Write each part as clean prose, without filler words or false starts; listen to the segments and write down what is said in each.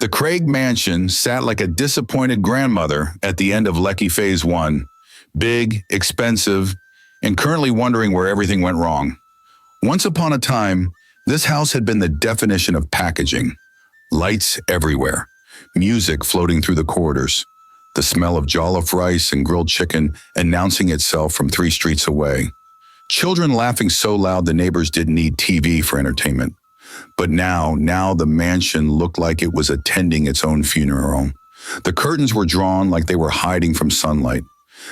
The Craig mansion sat like a disappointed grandmother at the end of Lecky Phase 1, big, expensive, and currently wondering where everything went wrong. Once upon a time, this house had been the definition of packaging. Lights everywhere, music floating through the corridors, the smell of jollof rice and grilled chicken announcing itself from 3 streets away. Children laughing so loud the neighbors didn't need TV for entertainment. But now the mansion looked like it was attending its own funeral. The curtains were drawn like they were hiding from sunlight.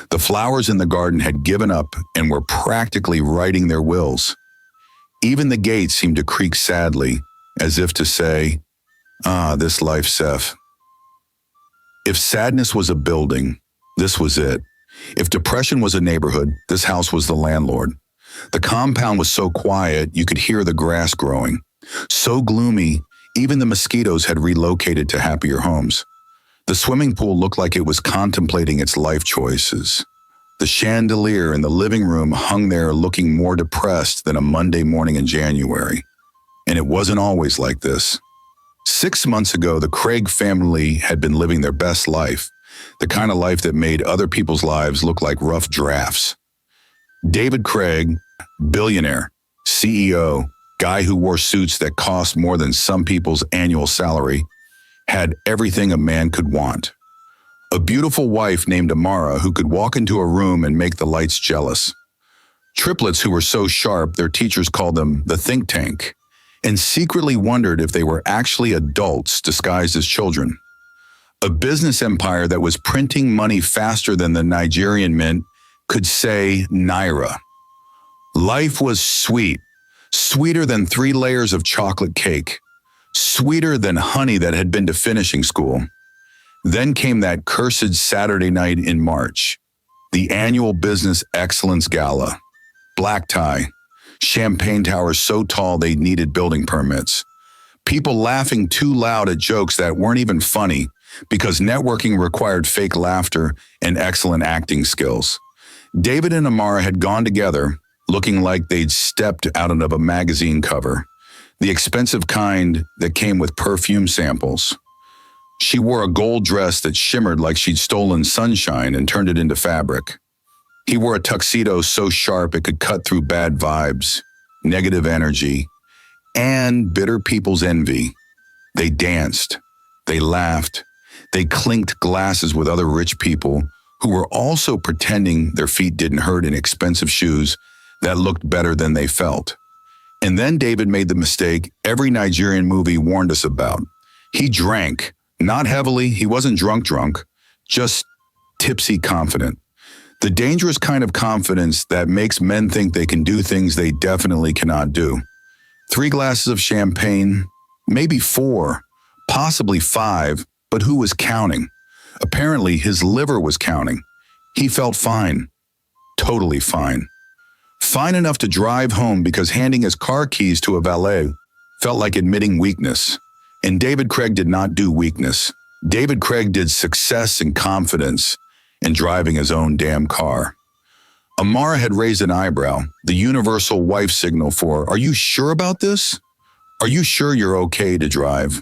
The flowers in the garden had given up and were practically writing their wills. Even the gates seemed to creak sadly, as if to say, this life, Seth. If sadness was a building, this was it. If depression was a neighborhood, this house was the landlord. The compound was so quiet you could hear the grass growing. So gloomy, even the mosquitoes had relocated to happier homes. The swimming pool looked like it was contemplating its life choices. The chandelier in the living room hung there looking more depressed than a Monday morning in January. And it wasn't always like this. 6 months ago, the Craig family had been living their best life, the kind of life that made other people's lives look like rough drafts. David Craig, billionaire, CEO, guy who wore suits that cost more than some people's annual salary, had everything a man could want. A beautiful wife named Amara who could walk into a room and make the lights jealous. Triplets who were so sharp their teachers called them the think tank, and secretly wondered if they were actually adults disguised as children. A business empire that was printing money faster than the Nigerian mint could say Naira. Life was sweet, sweeter than 3 layers of chocolate cake, sweeter than honey that had been to finishing school. Then came that cursed Saturday night in March, the annual Business Excellence Gala. Black tie, champagne towers so tall they needed building permits. People laughing too loud at jokes that weren't even funny because networking required fake laughter and excellent acting skills. David and Amara had gone together, looking like they'd stepped out of a magazine cover, the expensive kind that came with perfume samples. She wore a gold dress that shimmered like she'd stolen sunshine and turned it into fabric. He wore a tuxedo so sharp it could cut through bad vibes, negative energy, and bitter people's envy. They danced, they laughed, they clinked glasses with other rich people who were also pretending their feet didn't hurt in expensive shoes that looked better than they felt. And then David made the mistake every Nigerian movie warned us about. He drank, not heavily, he wasn't drunk, just tipsy confident. The dangerous kind of confidence that makes men think they can do things they definitely cannot do. 3 glasses of champagne, maybe 4, possibly 5, but who was counting? Apparently, his liver was counting. He felt fine, totally fine. Fine enough to drive home because handing his car keys to a valet felt like admitting weakness. And David Craig did not do weakness. David Craig did success and confidence in driving his own damn car. Amara had raised an eyebrow, the universal wife signal for, "Are you sure about this? Are you sure you're okay to drive?"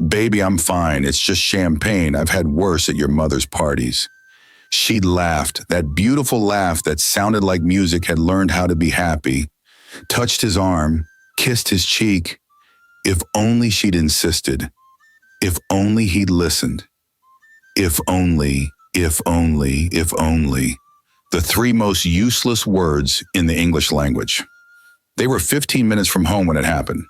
"Baby, I'm fine. It's just champagne. I've had worse at your mother's parties." She laughed, that beautiful laugh that sounded like music had learned how to be happy, touched his arm, kissed his cheek. If only she'd insisted. If only he'd listened. If only, if only, if only. The 3 most useless words in the English language. They were 15 minutes from home when it happened.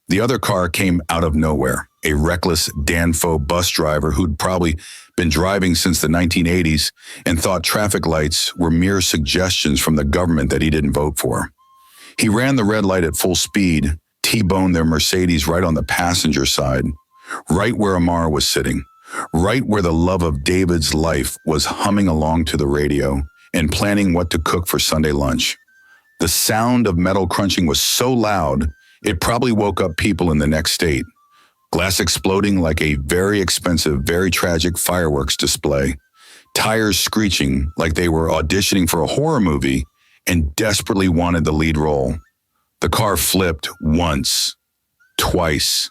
The other car came out of nowhere, a reckless Danfo bus driver who'd probably been driving since the 1980s and thought traffic lights were mere suggestions from the government that he didn't vote for. He ran the red light at full speed, T-boned their Mercedes right on the passenger side, right where Amara was sitting, right where the love of David's life was humming along to the radio and planning what to cook for Sunday lunch. The sound of metal crunching was so loud, it probably woke up people in the next state. Glass exploding like a very expensive, very tragic fireworks display. Tires screeching like they were auditioning for a horror movie and desperately wanted the lead role. The car flipped once, twice,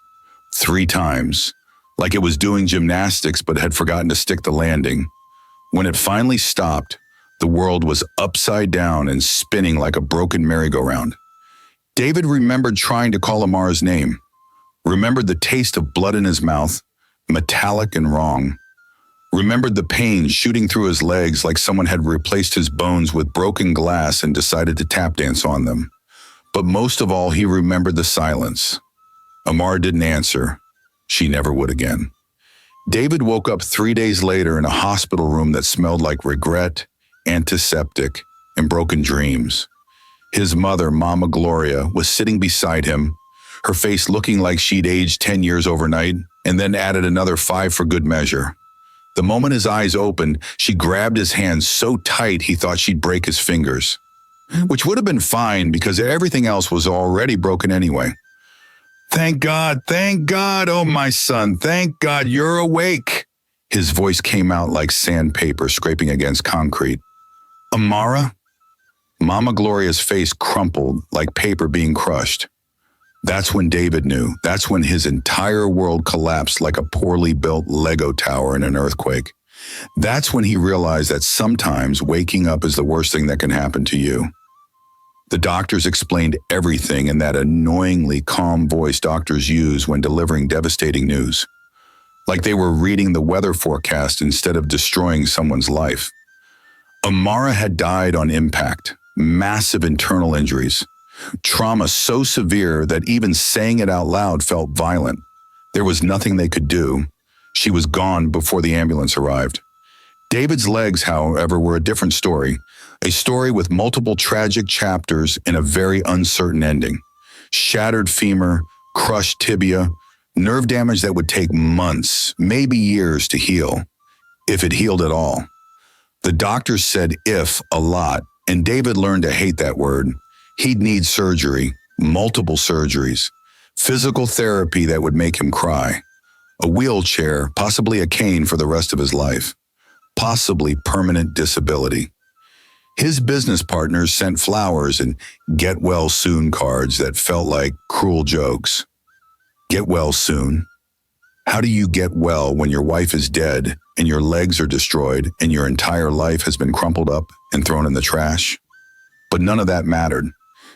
3 times, like it was doing gymnastics but had forgotten to stick the landing. When it finally stopped, the world was upside down and spinning like a broken merry-go-round. David remembered trying to call Amara's name, remembered the taste of blood in his mouth, metallic and wrong, remembered the pain shooting through his legs like someone had replaced his bones with broken glass and decided to tap dance on them. But most of all, he remembered the silence. Amara didn't answer. She never would again. David woke up 3 days later in a hospital room that smelled like regret, antiseptic, and broken dreams. His mother, Mama Gloria, was sitting beside him, her face looking like she'd aged 10 years overnight, and then added another 5 for good measure. The moment his eyes opened, she grabbed his hand so tight he thought she'd break his fingers, which would have been fine because everything else was already broken anyway. Thank God, oh my son, thank God you're awake. His voice came out like sandpaper scraping against concrete. Amara? Mama Gloria's face crumpled like paper being crushed. That's when David knew. That's when his entire world collapsed like a poorly built Lego tower in an earthquake. That's when he realized that sometimes waking up is the worst thing that can happen to you. The doctors explained everything in that annoyingly calm voice doctors use when delivering devastating news, like they were reading the weather forecast instead of destroying someone's life. Amara had died on impact, massive internal injuries, trauma so severe that even saying it out loud felt violent. There was nothing they could do. She was gone before the ambulance arrived. David's legs, however, were a different story, a story with multiple tragic chapters and a very uncertain ending. Shattered femur, crushed tibia, nerve damage that would take months, maybe years to heal, if it healed at all. The doctors said if a lot, and David learned to hate that word. He'd need surgery, multiple surgeries, physical therapy that would make him cry, a wheelchair, possibly a cane for the rest of his life, possibly permanent disability. His business partners sent flowers and get well soon cards that felt like cruel jokes. Get well soon? How do you get well when your wife is dead and your legs are destroyed and your entire life has been crumpled up and thrown in the trash? But none of that mattered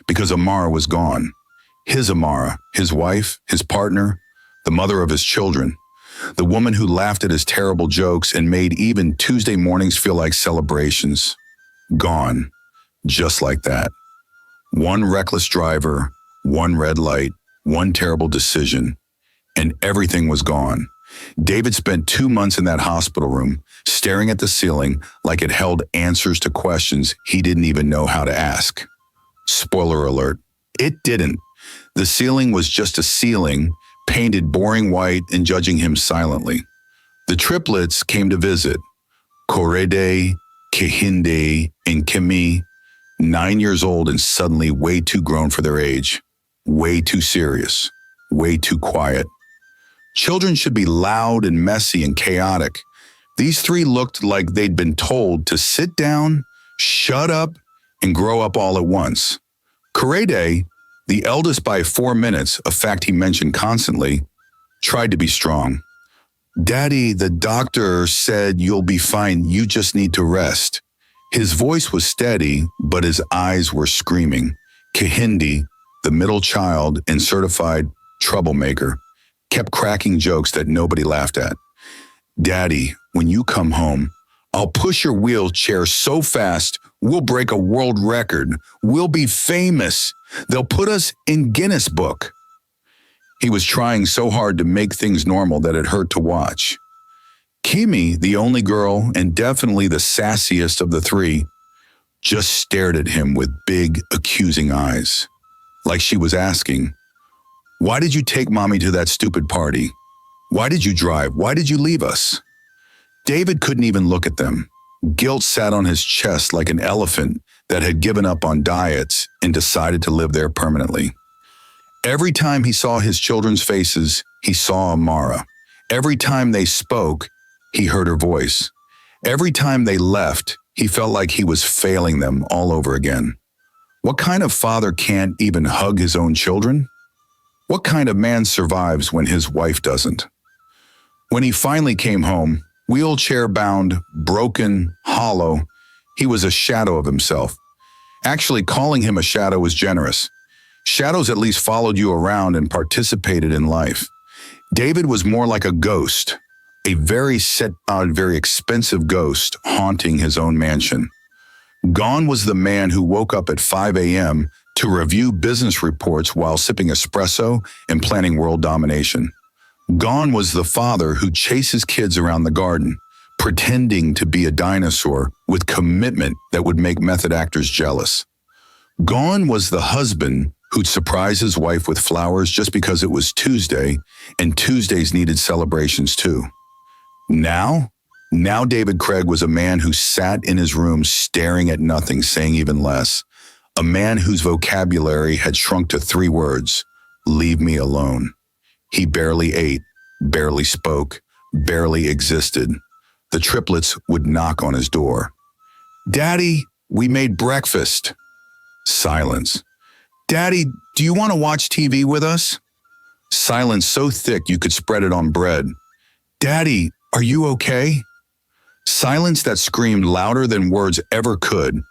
because Amara was gone. His Amara, his wife, his partner, the mother of his children, the woman who laughed at his terrible jokes and made even Tuesday mornings feel like celebrations. Gone, just like that. One reckless driver, one red light, one terrible decision, and everything was gone. David spent 2 months in that hospital room, staring at the ceiling like it held answers to questions he didn't even know how to ask. Spoiler alert, it didn't. The ceiling was just a ceiling, painted boring white and judging him silently. The triplets came to visit. Korede, Kehinde, and Kimi, 9 years old and suddenly way too grown for their age, way too serious, way too quiet. Children should be loud and messy and chaotic. These 3 looked like they'd been told to sit down, shut up, and grow up all at once. Korede, the eldest by 4 minutes, a fact he mentioned constantly, tried to be strong. Daddy, the doctor said you'll be fine, you just need to rest. His voice was steady, but his eyes were screaming. Kehinde, the middle child and certified troublemaker, kept cracking jokes that nobody laughed at. Daddy, when you come home, I'll push your wheelchair so fast, we'll break a world record. We'll be famous. They'll put us in Guinness Book. He was trying so hard to make things normal that it hurt to watch. Kimi, the only girl and definitely the sassiest of the 3, just stared at him with big, accusing eyes, like she was asking, "Why did you take mommy to that stupid party? Why did you drive? Why did you leave us?" David couldn't even look at them. Guilt sat on his chest like an elephant that had given up on diets and decided to live there permanently. Every time he saw his children's faces, he saw Amara. Every time they spoke, he heard her voice. Every time they left, he felt like he was failing them all over again. What kind of father can't even hug his own children? What kind of man survives when his wife doesn't? When he finally came home, wheelchair-bound, broken, hollow, he was a shadow of himself. Actually, calling him a shadow was generous. Shadows at least followed you around and participated in life. David was more like a ghost, a very expensive ghost haunting his own mansion. Gone was the man who woke up at 5 a.m. to review business reports while sipping espresso and planning world domination. Gone was the father who chases kids around the garden, pretending to be a dinosaur with commitment that would make method actors jealous. Gone was the husband who'd surprise his wife with flowers just because it was Tuesday, and Tuesdays needed celebrations too. Now David Craig was a man who sat in his room staring at nothing, saying even less. A man whose vocabulary had shrunk to 3 words: leave me alone. He barely ate, barely spoke, barely existed. The triplets would knock on his door. "Daddy, we made breakfast." Silence. "Daddy, do you want to watch TV with us?" Silence so thick you could spread it on bread. "Daddy, are you okay?" Silence that screamed louder than words ever could.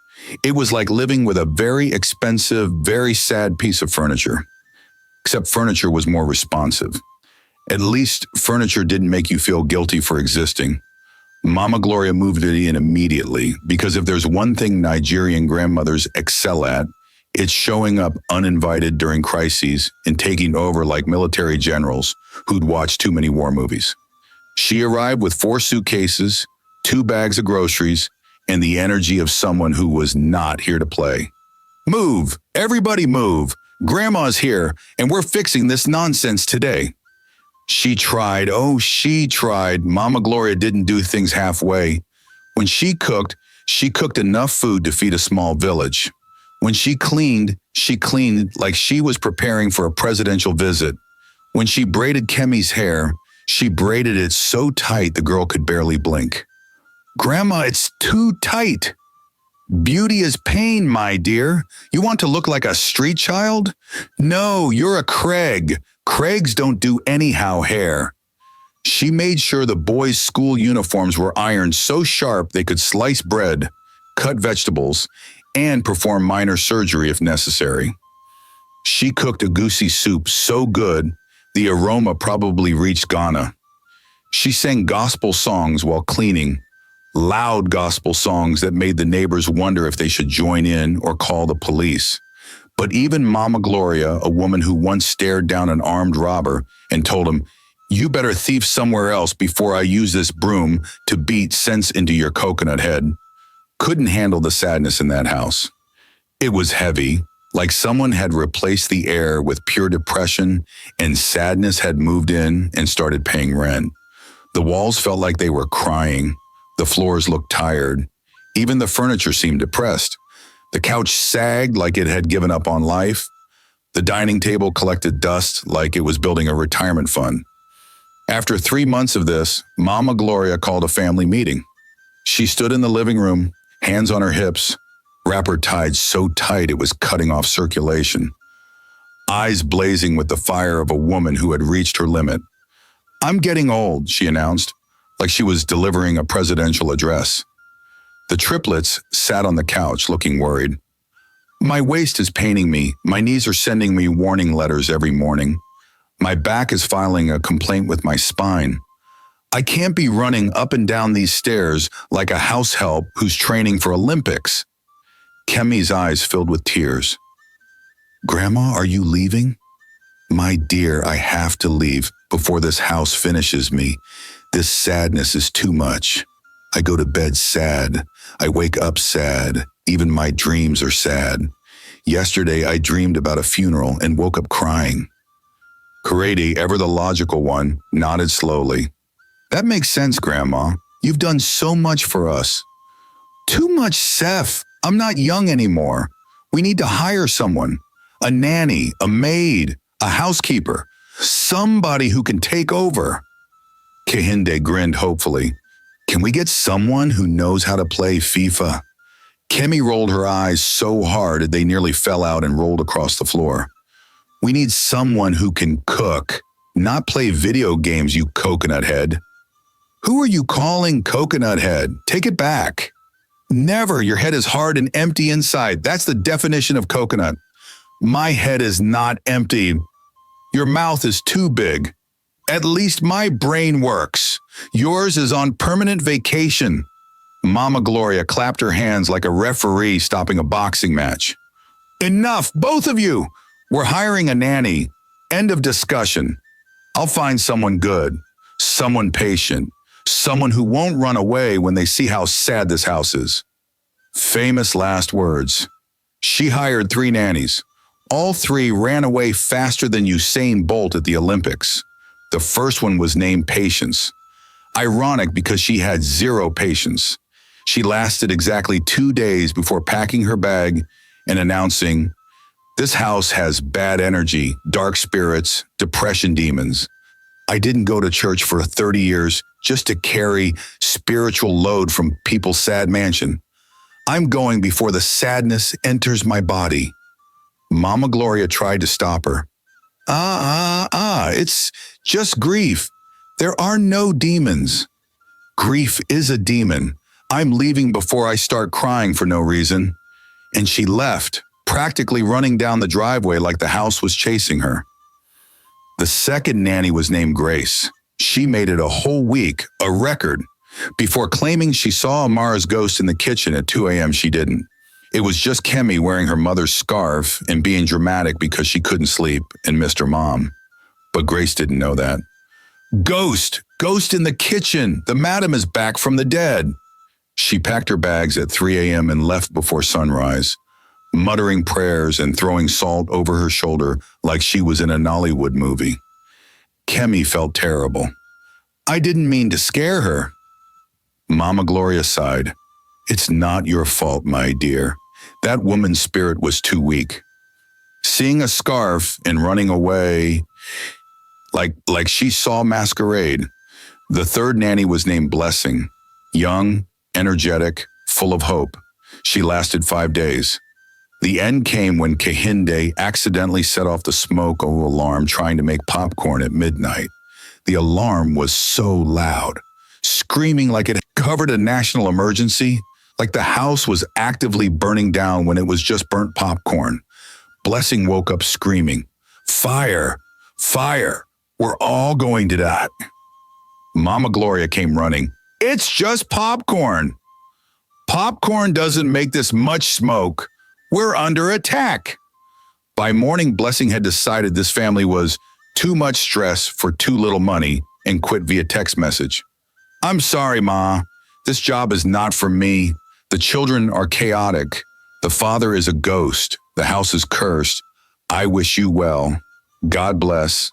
It was like living with a very expensive, very sad piece of furniture. Except furniture was more responsive. At least furniture didn't make you feel guilty for existing. Mama Gloria moved it in immediately, because if there's one thing Nigerian grandmothers excel at, it's showing up uninvited during crises and taking over like military generals who'd watched too many war movies. She arrived with 4 suitcases, 2 bags of groceries, and the energy of someone who was not here to play. "Move! Everybody move! Grandma's here, and we're fixing this nonsense today." She tried. Mama Gloria didn't do things halfway. When she cooked enough food to feed a small village. When she cleaned like she was preparing for a presidential visit. When she braided Kemi's hair, she braided it so tight the girl could barely blink. "Grandma, it's too tight." "Beauty is pain, my dear. You want to look like a street child? No, you're a Craig. Craigs don't do anyhow hair." She made sure the boys' school uniforms were ironed so sharp they could slice bread, cut vegetables, and perform minor surgery if necessary. She cooked a goosey soup so good, the aroma probably reached Ghana. She sang gospel songs while cleaning, loud gospel songs that made the neighbors wonder if they should join in or call the police. But even Mama Gloria, a woman who once stared down an armed robber and told him, "You better thief somewhere else before I use this broom to beat sense into your coconut head," couldn't handle the sadness in that house. It was heavy, like someone had replaced the air with pure depression and sadness had moved in and started paying rent. The walls felt like they were crying. The floors looked tired. Even the furniture seemed depressed. The couch sagged like it had given up on life. The dining table collected dust like it was building a retirement fund. After 3 months of this, Mama Gloria called a family meeting. She stood in the living room, hands on her hips, wrapper tied so tight it was cutting off circulation. Eyes blazing with the fire of a woman who had reached her limit. "I'm getting old," she announced, like she was delivering a presidential address. The triplets sat on the couch looking worried. "My waist is paining me. My knees are sending me warning letters every morning. My back is filing a complaint with my spine. I can't be running up and down these stairs like a house help who's training for Olympics." Kemi's eyes filled with tears. "Grandma, are you leaving?" "My dear, I have to leave before this house finishes me. This sadness is too much. I go to bed sad. I wake up sad. Even my dreams are sad. Yesterday, I dreamed about a funeral and woke up crying." Karady, ever the logical one, nodded slowly. "That makes sense, Grandma. You've done so much for us." "Too much, Seth. I'm not young anymore. We need to hire someone. A nanny, a maid, a housekeeper. Somebody who can take over." Kehinde grinned hopefully. "Can we get someone who knows how to play FIFA?" Kemi rolled her eyes so hard they nearly fell out and rolled across the floor. "We need someone who can cook, not play video games, you coconut head." Who are you calling coconut head? Take it back. Never. Your head is hard and empty inside. That's the definition of coconut. My head is not empty. Your mouth is too big. At least my brain works. Yours is on permanent vacation. Mama Gloria clapped her hands like a referee stopping a boxing match. Enough, both of you! We're hiring a nanny. End of discussion. I'll find someone good, someone patient, someone who won't run away when they see how sad this house is. Famous last words. She hired 3 nannies. All 3 ran away faster than Usain Bolt at the Olympics. The first one was named Patience. Ironic because she had 0 patience. She lasted exactly 2 days before packing her bag and announcing, "This house has bad energy, dark spirits, depression demons. I didn't go to church for 30 years just to carry spiritual load from people's sad mansion. I'm going before the sadness enters my body." Mama Gloria tried to stop her. It's just grief. There are no demons. Grief is a demon. I'm leaving before I start crying for no reason. And she left, practically running down the driveway like the house was chasing her. The second nanny was named Grace. She made it a whole week, a record. Before claiming she saw Amara's ghost in the kitchen at 2 a.m., she didn't. It was just Kemi wearing her mother's scarf and being dramatic because she couldn't sleep and missed her mom. But Grace didn't know that. Ghost! Ghost in the kitchen! The madam is back from the dead! She packed her bags at 3 a.m. and left before sunrise, muttering prayers and throwing salt over her shoulder like she was in a Nollywood movie. Kemi felt terrible. I didn't mean to scare her. Mama Gloria sighed. It's not your fault, my dear. That woman's spirit was too weak. Seeing a scarf and running away like she saw masquerade. The third nanny was named Blessing. Young, energetic, full of hope. She lasted 5 days. The end came when Kehinde accidentally set off the smoke alarm trying to make popcorn at midnight. The alarm was so loud, screaming like it covered a national emergency, like the house was actively burning down when it was just burnt popcorn. Blessing woke up screaming, "Fire! Fire! We're all going to die." Mama Gloria came running. It's just popcorn. Popcorn doesn't make this much smoke. We're under attack. By morning, Blessing had decided this family was too much stress for too little money and quit via text message. I'm sorry, Ma. This job is not for me. The children are chaotic. The father is a ghost. The house is cursed. I wish you well. God bless.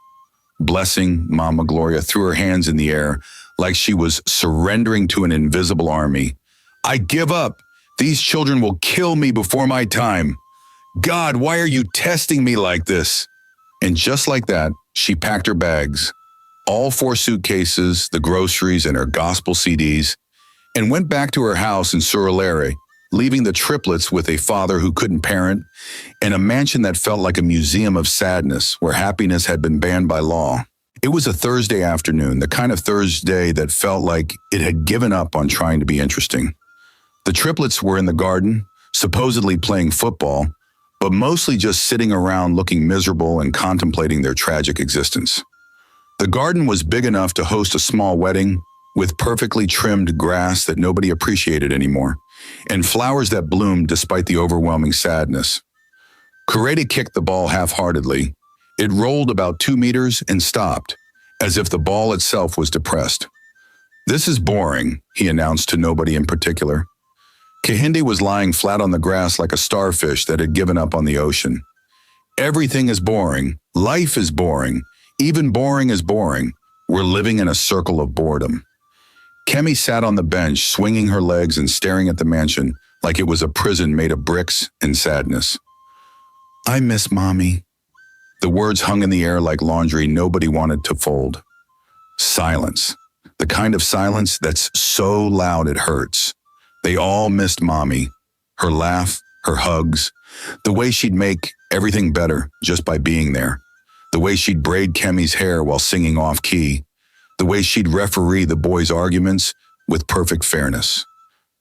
Blessing, Mama Gloria threw her hands in the air like she was surrendering to an invisible army. I give up. These children will kill me before my time. God, why are you testing me like this? And just like that, she packed her bags, all 4 suitcases, the groceries, and her gospel CDs, and went back to her house in Surulere, leaving the triplets with a father who couldn't parent and a mansion that felt like a museum of sadness where happiness had been banned by law. It was a Thursday afternoon, the kind of Thursday that felt like it had given up on trying to be interesting. The triplets were in the garden, supposedly playing football, but mostly just sitting around looking miserable and contemplating their tragic existence. The garden was big enough to host a small wedding, with perfectly trimmed grass that nobody appreciated anymore, and flowers that bloomed despite the overwhelming sadness. Kurete kicked the ball half-heartedly. It rolled about 2 meters and stopped, as if the ball itself was depressed. This is boring, he announced to nobody in particular. Kehinde was lying flat on the grass like a starfish that had given up on the ocean. Everything is boring. Life is boring. Even boring is boring. We're living in a circle of boredom. Kemi sat on the bench, swinging her legs and staring at the mansion like it was a prison made of bricks and sadness. I miss Mommy. The words hung in the air like laundry nobody wanted to fold. Silence. The kind of silence that's so loud it hurts. They all missed Mommy. Her laugh, her hugs, the way she'd make everything better just by being there. The way she'd braid Kemi's hair while singing off-key. The way she'd referee the boys' arguments with perfect fairness.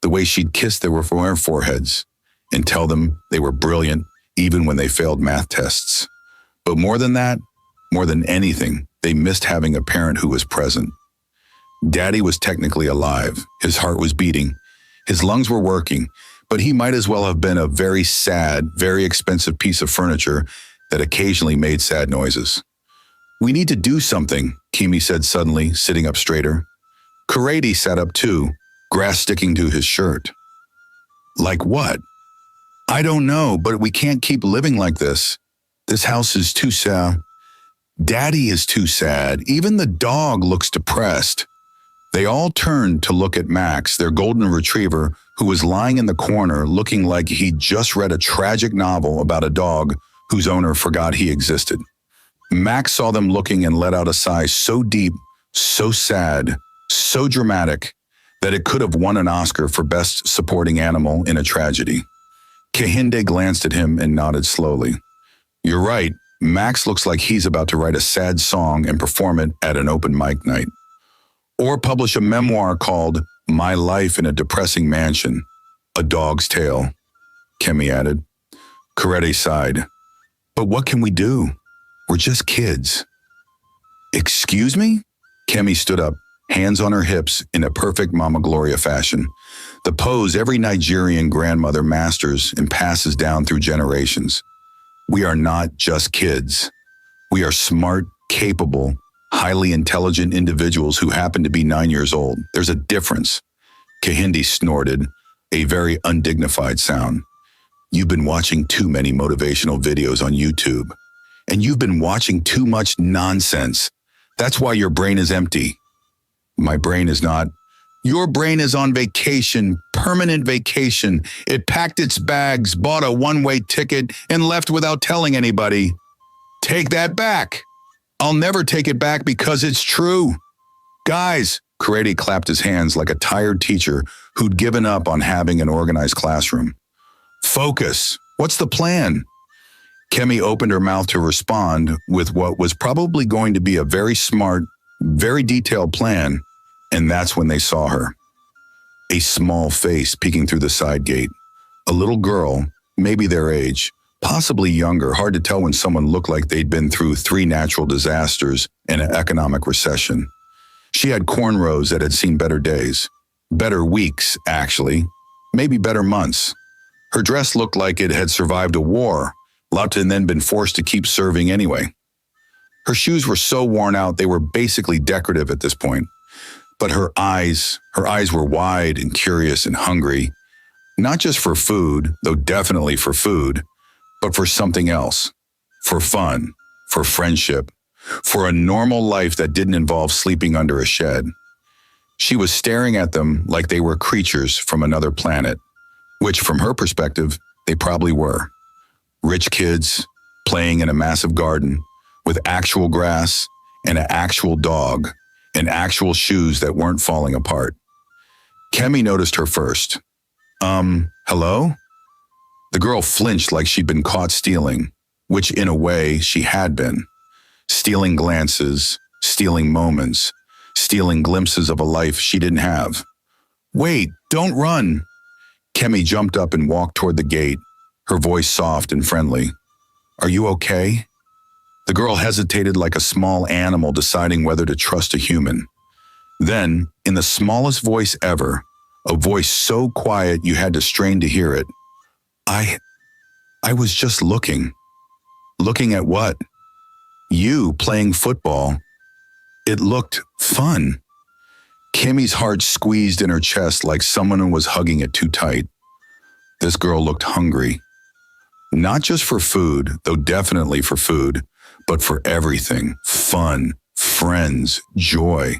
The way she'd kiss their foreheads and tell them they were brilliant even when they failed math tests. But more than that, more than anything, they missed having a parent who was present. Daddy was technically alive. His heart was beating. His lungs were working, but he might as well have been a very sad, very expensive piece of furniture that occasionally made sad noises. "We need to do something," Kimi said suddenly, sitting up straighter. Karate sat up too, grass sticking to his shirt. "Like what?" "I don't know, but we can't keep living like this. This house is too sad. Daddy is too sad. Even the dog looks depressed." They all turned to look at Max, their golden retriever, who was lying in the corner looking like he'd just read a tragic novel about a dog whose owner forgot he existed. Max saw them looking and let out a sigh so deep, so sad, so dramatic, that it could have won an Oscar for Best Supporting Animal in a Tragedy. Kehinde glanced at him and nodded slowly. "You're right, Max looks like he's about to write a sad song and perform it at an open mic night. Or publish a memoir called My Life in a Depressing Mansion, A Dog's Tale," Kemi added. Karate sighed. "But what can we do? We're just kids." "Excuse me?" Kemi stood up, hands on her hips in a perfect Mama Gloria fashion, the pose every Nigerian grandmother masters and passes down through generations. "We are not just kids. We are smart, capable, highly intelligent individuals who happen to be 9 years old. There's a difference." Kehinde snorted, a very undignified sound. "You've been watching too many motivational videos on YouTube. And you've been watching too much nonsense. That's why your brain is empty." "My brain is not." "Your brain is on vacation, permanent vacation. It packed its bags, bought a one-way ticket, and left without telling anybody." "Take that back." "I'll never take it back because it's true." "Guys," Karate clapped his hands like a tired teacher who'd given up on having an organized classroom. "Focus. What's the plan?" Kemi opened her mouth to respond with what was probably going to be a very smart, very detailed plan, and that's when they saw her. A small face peeking through the side gate. A little girl, maybe their age, possibly younger, hard to tell when someone looked like they'd been through 3 natural disasters and an economic recession. She had cornrows that had seen better days. Better weeks, actually. Maybe better months. Her dress looked like it had survived a war, loved and then been forced to keep serving anyway. Her shoes were so worn out they were basically decorative at this point. But her eyes were wide and curious and hungry. Not just for food, though definitely for food, but for something else. For fun, for friendship, for a normal life that didn't involve sleeping under a shed. She was staring at them like they were creatures from another planet, which from her perspective, they probably were. Rich kids, playing in a massive garden, with actual grass and an actual dog, and actual shoes that weren't falling apart. Kemi noticed her first. Hello?" The girl flinched like she'd been caught stealing, which in a way she had been. Stealing glances, stealing moments, stealing glimpses of a life she didn't have. "Wait, don't run." Kemi jumped up and walked toward the gate, her voice soft and friendly. "Are you okay?" The girl hesitated like a small animal deciding whether to trust a human. Then, in the smallest voice ever, a voice so quiet you had to strain to hear it, I was just looking." "Looking at what?" "You playing football. It looked fun." Kimmy's heart squeezed in her chest like someone was hugging it too tight. This girl looked hungry. Not just for food, though definitely for food, but for everything. Fun, friends, joy.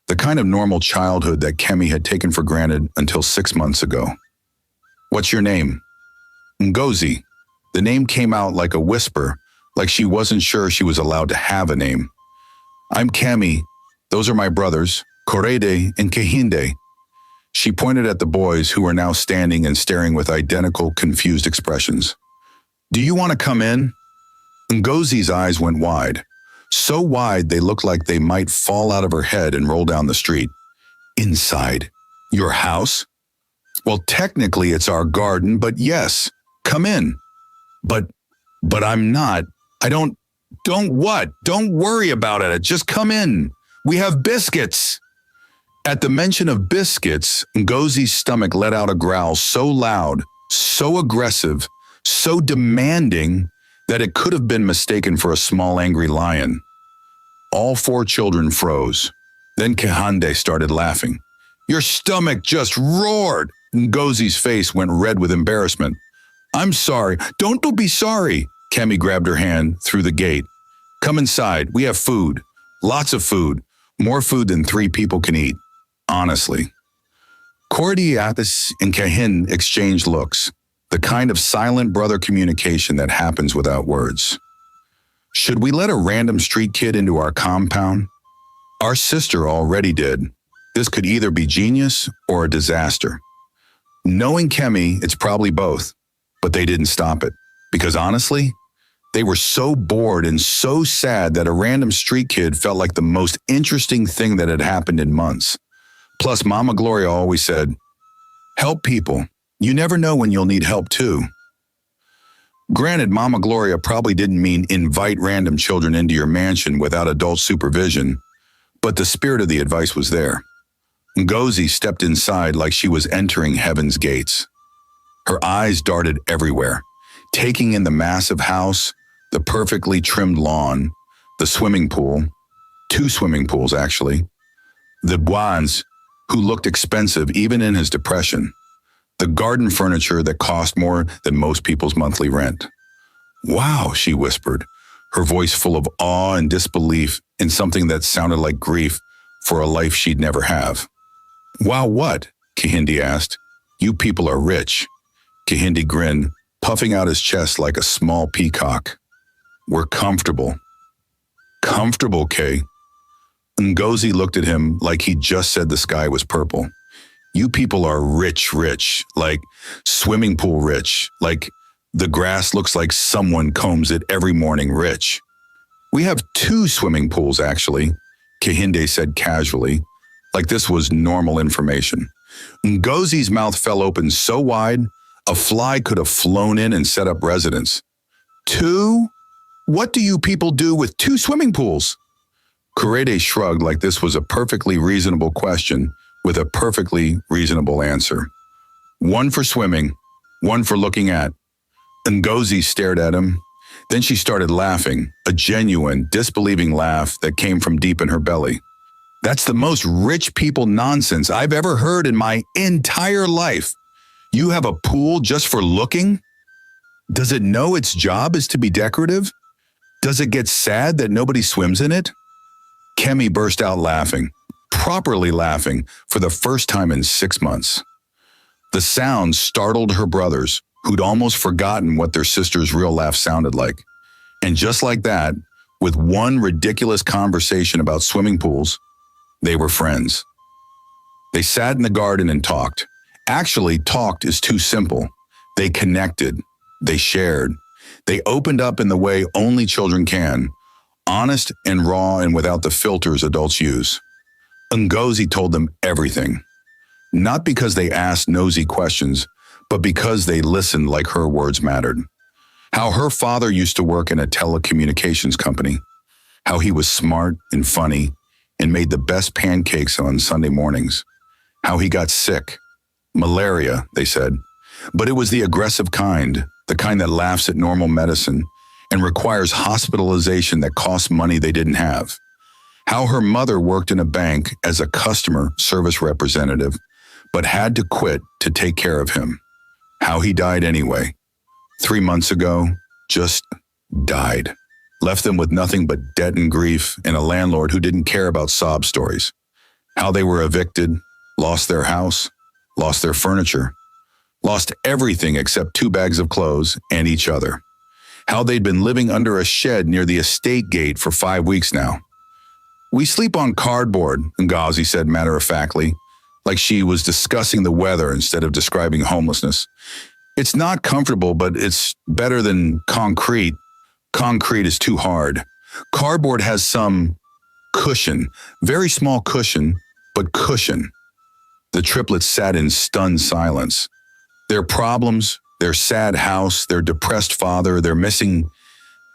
The kind of normal childhood that Kemi had taken for granted until 6 months ago. "What's your name?" "Ngozi." The name came out like a whisper, like she wasn't sure she was allowed to have a name. "I'm Kemi. Those are my brothers, Korede and Kehinde." She pointed at the boys who were now standing and staring with identical, confused expressions. "Do you want to come in?" Ngozi's eyes went wide. so wide they looked like they might fall out of her head and roll down the street. Inside. Your house? Well, technically it's our garden, but yes, come in. But I'm not. I don't what? Don't worry about it. Just come in. We have biscuits. At the mention of biscuits, Ngozi's stomach let out a growl so loud, so aggressive, so demanding that it could have been mistaken for a small angry lion. All four children froze. Then Kehinde started laughing. Your stomach just roared. Ngozi's face went red with embarrassment. I'm sorry. Don't be sorry. Kemi grabbed her hand through the gate. Come inside. We have food. Lots of food. More food than 3 people can eat. Honestly. Cordiatis and Kahin exchanged looks, the kind of silent brother communication that happens without words. Should we let a random street kid into our compound? Our sister already did. This could either be genius or a disaster. Knowing Kemi, it's probably both, but they didn't stop it. Because honestly, they were so bored and so sad that a random street kid felt like the most interesting thing that had happened in months. Plus, Mama Gloria always said, help people. You never know when you'll need help too. Granted, Mama Gloria probably didn't mean invite random children into your mansion without adult supervision, but the spirit of the advice was there. Ngozi stepped inside like she was entering heaven's gates. Her eyes darted everywhere, taking in the massive house, the perfectly trimmed lawn, the swimming pool, 2 swimming pools actually, the Bwans, who looked expensive even in his depression, the garden furniture that cost more than most people's monthly rent. Wow, she whispered, her voice full of awe and disbelief in something that sounded like grief for a life she'd never have. Wow, what? Kehinde asked. You people are rich. Kehinde grinned, puffing out his chest like a small peacock. We're comfortable. Comfortable, Kay. Ngozi looked at him like he'd just said the sky was purple. You people are rich, like swimming pool rich, like the grass looks like someone combs it every morning rich. We have 2 swimming pools, actually, Kehinde said casually, like this was normal information. Ngozi's mouth fell open so wide, a fly could have flown in and set up residence. 2? What do you people do with 2 swimming pools? Kurede shrugged like this was a perfectly reasonable question with a perfectly reasonable answer. 1 for swimming, 1 for looking at. Ngozi stared at him. Then she started laughing, a genuine, disbelieving laugh that came from deep in her belly. That's the most rich people nonsense I've ever heard in my entire life. You have a pool just for looking? Does it know its job is to be decorative? Does it get sad that nobody swims in it? Kemi burst out laughing, properly laughing, for the first time in 6 months. The sound startled her brothers, who'd almost forgotten what their sister's real laugh sounded like. And just like that, with one ridiculous conversation about swimming pools, they were friends. They sat in the garden and talked. Actually, talked is too simple. They connected. They shared. They opened up in the way only children can, honest and raw and without the filters adults use. Ngozi told them everything. Not because they asked nosy questions, but because they listened like her words mattered. How her father used to work in a telecommunications company. How he was smart and funny and made the best pancakes on Sunday mornings. How he got sick. Malaria, they said. But it was the aggressive kind, the kind that laughs at normal medicine and requires hospitalization that costs money they didn't have. How her mother worked in a bank as a customer service representative, but had to quit to take care of him. How he died anyway. 3 months ago, just died. Left them with nothing but debt and grief and a landlord who didn't care about sob stories. How they were evicted, lost their house, lost their furniture, lost everything except 2 bags of clothes and each other. How they'd been living under a shed near the estate gate for 5 weeks now. We sleep on cardboard, Ngozi said matter-of-factly, like she was discussing the weather instead of describing homelessness. It's not comfortable, but it's better than concrete. Concrete is too hard. Cardboard has some cushion, very small cushion, but cushion. The triplets sat in stunned silence. Their problems, their sad house, their depressed father, their missing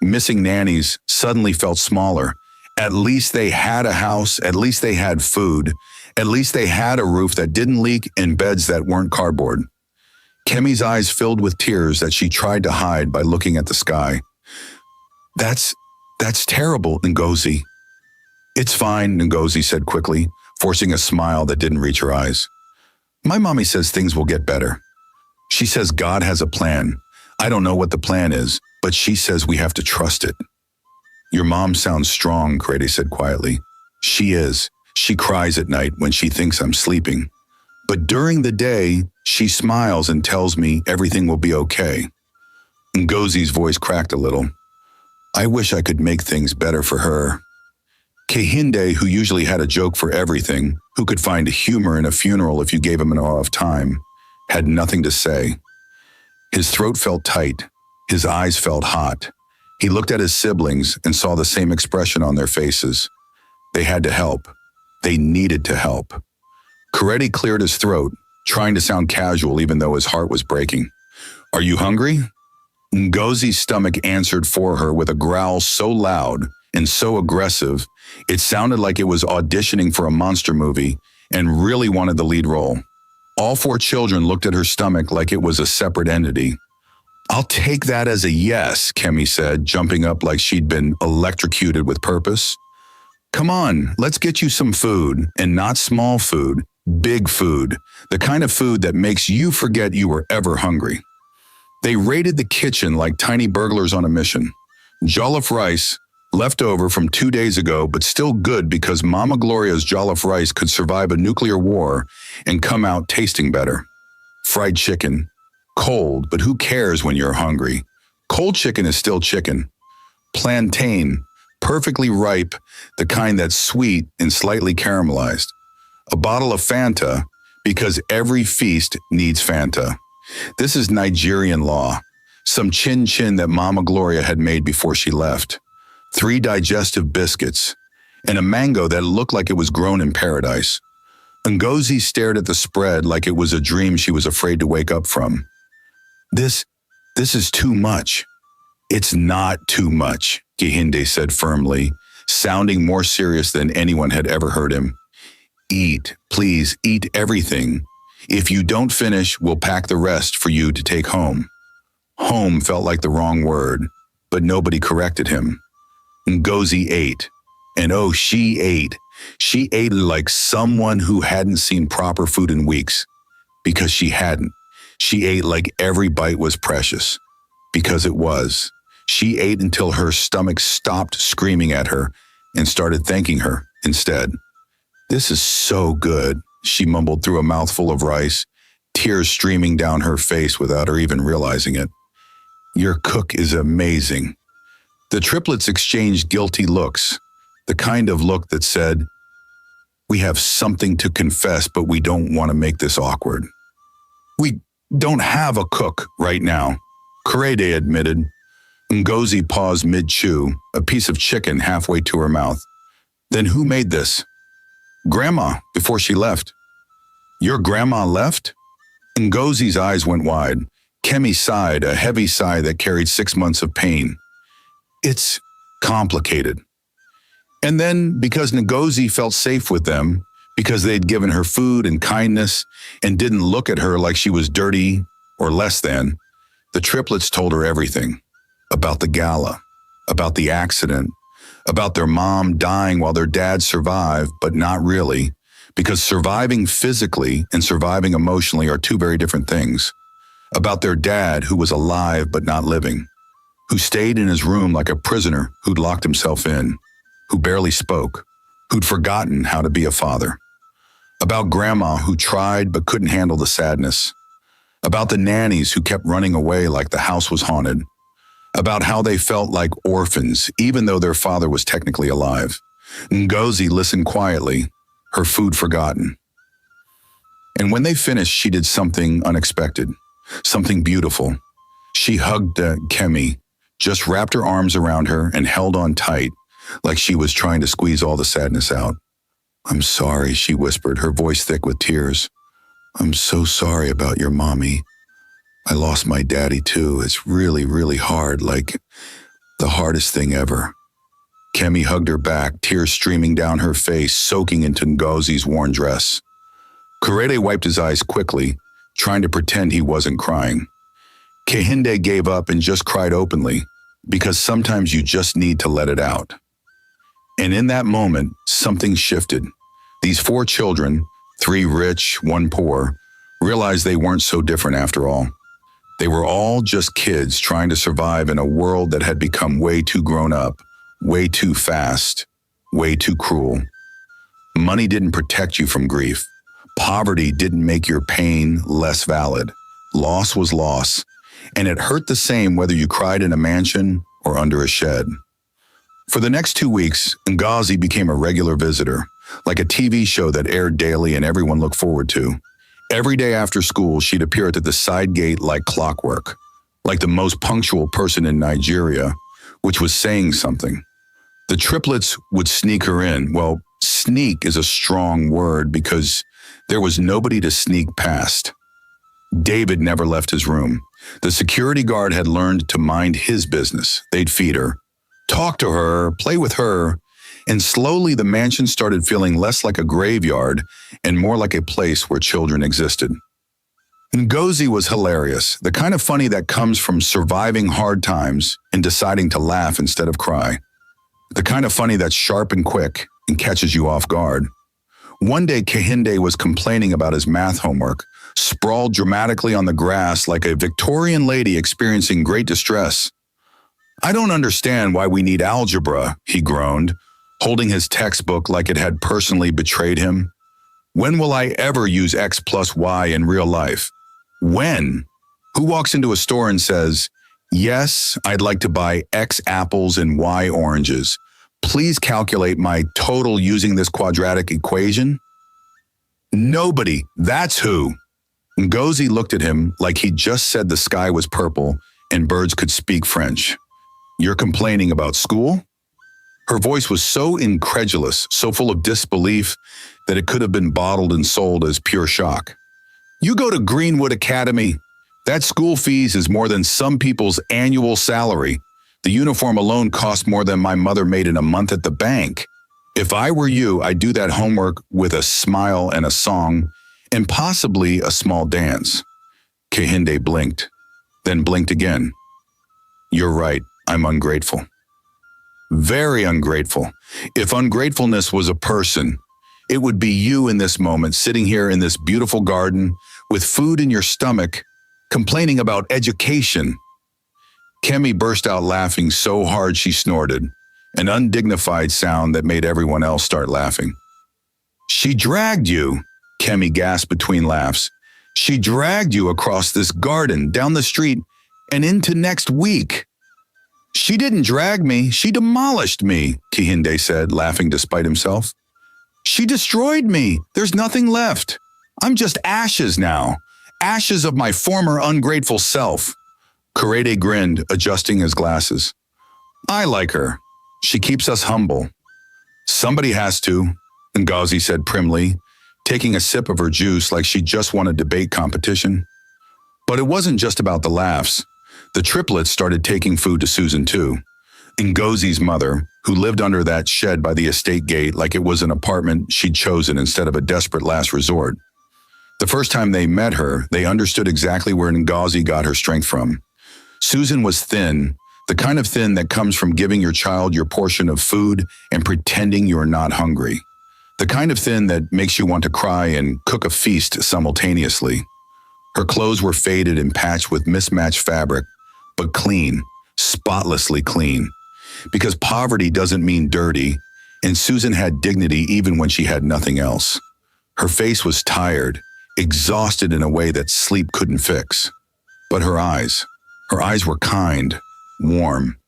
nannies suddenly felt smaller. At least they had a house, at least they had food, at least they had a roof that didn't leak and beds that weren't cardboard. Kemi's eyes filled with tears that she tried to hide by looking at the sky. That's terrible, Ngozi. It's fine, Ngozi said quickly, forcing a smile that didn't reach her eyes. My mommy says things will get better. She says God has a plan. I don't know what the plan is, but she says we have to trust it. Your mom sounds strong, Grady said quietly. She is. She cries at night when she thinks I'm sleeping. But during the day, she smiles and tells me everything will be okay. Ngozi's voice cracked a little. I wish I could make things better for her. Kehinde, who usually had a joke for everything, who could find humor in a funeral if you gave him enough time, had nothing to say. His throat felt tight. His eyes felt hot. He looked at his siblings and saw the same expression on their faces. They had to help. They needed to help. Coretti cleared his throat, trying to sound casual even though his heart was breaking. Are you hungry? Ngozi's stomach answered for her with a growl so loud and so aggressive, it sounded like it was auditioning for a monster movie and really wanted the lead role. All four children looked at her stomach like it was a separate entity. I'll take that as a yes, Kemi said, jumping up like she'd been electrocuted with purpose. Come on, let's get you some food, and not small food, big food, the kind of food that makes you forget you were ever hungry. They raided the kitchen like tiny burglars on a mission. Jollof rice, left over from 2 days ago, but still good because Mama Gloria's jollof rice could survive a nuclear war and come out tasting better. Fried chicken, cold, but who cares when you're hungry? Cold chicken is still chicken. Plantain, perfectly ripe, the kind that's sweet and slightly caramelized. A bottle of Fanta, because every feast needs Fanta. This is Nigerian law. Some chin-chin that Mama Gloria had made before she left. 3 digestive biscuits, and a mango that looked like it was grown in paradise. Ngozi stared at the spread like it was a dream she was afraid to wake up from. This is too much. It's not too much, Kehinde said firmly, sounding more serious than anyone had ever heard him. Eat, please, eat everything. If you don't finish, we'll pack the rest for you to take home. Home felt like the wrong word, but nobody corrected him. Ngozi ate. And oh, she ate. She ate like someone who hadn't seen proper food in weeks. Because she hadn't. She ate like every bite was precious. Because it was. She ate until her stomach stopped screaming at her and started thanking her instead. This is so good, she mumbled through a mouthful of rice, tears streaming down her face without her even realizing it. Your cook is amazing. The triplets exchanged guilty looks, the kind of look that said, we have something to confess, but we don't want to make this awkward. We don't have a cook right now, Korede admitted. Ngozi paused mid-chew, a piece of chicken halfway to her mouth. Then who made this? Grandma, before she left. Your grandma left? Ngozi's eyes went wide. Kemi sighed, a heavy sigh that carried 6 months of pain. It's complicated. And then, because Ngozi felt safe with them, because they'd given her food and kindness and didn't look at her like she was dirty or less than, the triplets told her everything. About the gala, about the accident, about their mom dying while their dad survived, but not really, because surviving physically and surviving emotionally are 2 very different things. About their dad who was alive but not living, who stayed in his room like a prisoner who'd locked himself in, who barely spoke, who'd forgotten how to be a father. About grandma who tried but couldn't handle the sadness. About the nannies who kept running away like the house was haunted. About how they felt like orphans, even though their father was technically alive. Ngozi listened quietly, her food forgotten. And when they finished, she did something unexpected, something beautiful. She hugged Kemi, just wrapped her arms around her and held on tight, like she was trying to squeeze all the sadness out. "I'm sorry," she whispered, her voice thick with tears. "I'm so sorry about your mommy. I lost my daddy too. It's really, really hard, like the hardest thing ever." Kemi hugged her back, tears streaming down her face, soaking into Ngozi's worn dress. Kurede wiped his eyes quickly, trying to pretend he wasn't crying. Kehinde gave up and just cried openly, because sometimes you just need to let it out. And in that moment, something shifted. These 4 children, 3 rich, 1 poor, realized they weren't so different after all. They were all just kids trying to survive in a world that had become way too grown up, way too fast, way too cruel. Money didn't protect you from grief. Poverty didn't make your pain less valid. Loss was loss, and it hurt the same whether you cried in a mansion or under a shed. For the next 2 weeks, Ngozi became a regular visitor, like a TV show that aired daily and everyone looked forward to. Every day after school, she'd appear at the side gate like clockwork, like the most punctual person in Nigeria, which was saying something. The triplets would sneak her in. Well, sneak is a strong word because there was nobody to sneak past. David never left his room. The security guard had learned to mind his business. They'd feed her, talk to her, play with her, and slowly the mansion started feeling less like a graveyard and more like a place where children existed. Ngozi was hilarious, the kind of funny that comes from surviving hard times and deciding to laugh instead of cry. The kind of funny that's sharp and quick and catches you off guard. One day, Kehinde was complaining about his math homework, sprawled dramatically on the grass like a Victorian lady experiencing great distress. "I don't understand why we need algebra," he groaned, holding his textbook like it had personally betrayed him. "When will I ever use X plus Y in real life? When? Who walks into a store and says, 'Yes, I'd like to buy X apples and Y oranges. Please calculate my total using this quadratic equation?' Nobody. That's who." Ngozi looked at him like he'd just said the sky was purple and birds could speak French. "You're complaining about school?" Her voice was so incredulous, so full of disbelief, that it could have been bottled and sold as pure shock. "You go to Greenwood Academy. That school fees is more than some people's annual salary. The uniform alone cost more than my mother made in a month at the bank. If I were you, I'd do that homework with a smile and a song, and possibly a small dance." Kehinde blinked, then blinked again. "You're right, I'm ungrateful. Very ungrateful. If ungratefulness was a person, it would be you in this moment, sitting here in this beautiful garden, with food in your stomach, complaining about education." Kemi burst out laughing so hard she snorted, an undignified sound that made everyone else start laughing. "She dragged you," Kemi gasped between laughs. "She dragged you across this garden, down the street, and into next week." "She didn't drag me, she demolished me," Kehinde said, laughing despite himself. "She destroyed me. There's nothing left. I'm just ashes now, ashes of my former ungrateful self." Kurede grinned, adjusting his glasses. "I like her. She keeps us humble." "Somebody has to," Ngozi said primly, taking a sip of her juice like she just won a debate competition. But it wasn't just about the laughs. The triplets started taking food to Susan too. Ngozi's mother, who lived under that shed by the estate gate like it was an apartment she'd chosen instead of a desperate last resort. The first time they met her, they understood exactly where Ngozi got her strength from. Susan was thin, the kind of thin that comes from giving your child your portion of food and pretending you're not hungry. The kind of thin that makes you want to cry and cook a feast simultaneously. Her clothes were faded and patched with mismatched fabric, but clean, spotlessly clean. Because poverty doesn't mean dirty, and Susan had dignity even when she had nothing else. Her face was tired, exhausted in a way that sleep couldn't fix. But her eyes were kind, warm.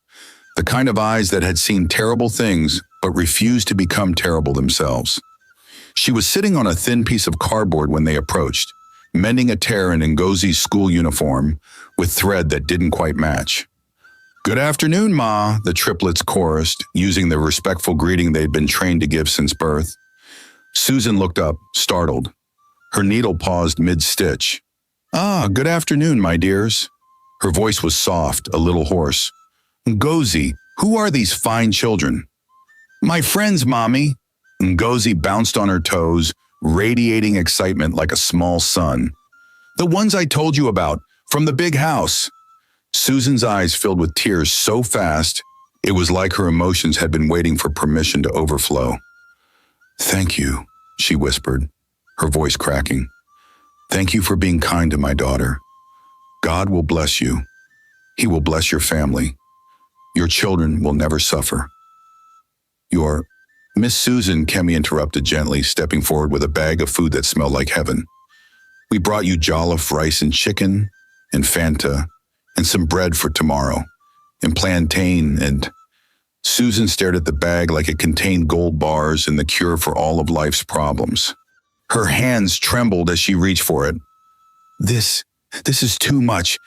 The kind of eyes that had seen terrible things but refused to become terrible themselves. She was sitting on a thin piece of cardboard when they approached, mending a tear in Ngozi's school uniform with thread that didn't quite match. Good afternoon, Ma, the triplets chorused, using the respectful greeting they'd been trained to give since birth. Susan looked up, startled. Her needle paused mid-stitch. Ah, good afternoon, my dears. Her voice was soft, a little hoarse. Ngozi, who are these fine children? My friends, Mommy. Ngozi bounced on her toes, radiating excitement like a small sun. The ones I told you about, from the big house. Susan's eyes filled with tears so fast, it was like her emotions had been waiting for permission to overflow. Thank you, she whispered, her voice cracking. Thank you for being kind to my daughter. God will bless you. He will bless your family. Your children will never suffer. Your Miss Susan, Kemi interrupted gently, stepping forward with a bag of food that smelled like heaven. We brought you jollof rice and chicken, and Fanta, and some bread for tomorrow, and plantain, and... Susan stared at the bag like it contained gold bars and the cure for all of life's problems. Her hands trembled as she reached for it. This is too much.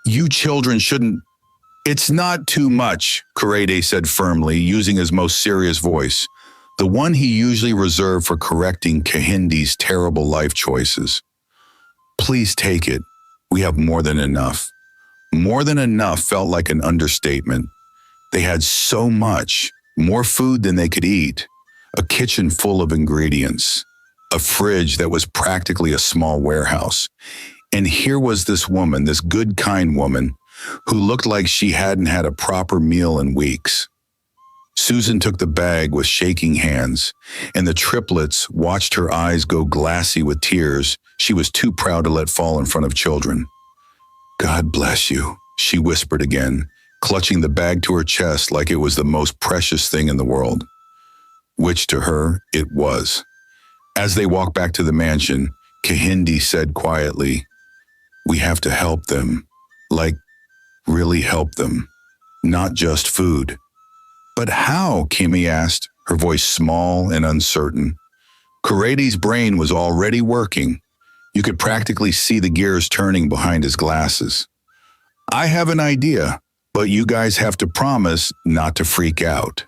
You children shouldn't... It's not too much, Korede said firmly, using his most serious voice, the one he usually reserved for correcting Kehindi's terrible life choices. Please take it. We have more than enough. More than enough felt like an understatement. They had so much, more food than they could eat, a kitchen full of ingredients, a fridge that was practically a small warehouse. And here was this woman, this good, kind woman, who looked like she hadn't had a proper meal in weeks. Susan took the bag with shaking hands, and the triplets watched her eyes go glassy with tears she was too proud to let fall in front of children. God bless you, she whispered again, clutching the bag to her chest like it was the most precious thing in the world. Which to her, it was. As they walked back to the mansion, Kehindi said quietly, We have to help them. Like, really help them. Not just food. But how? Kemi asked, her voice small and uncertain. Korede's brain was already working. You could practically see the gears turning behind his glasses. I have an idea, but you guys have to promise not to freak out.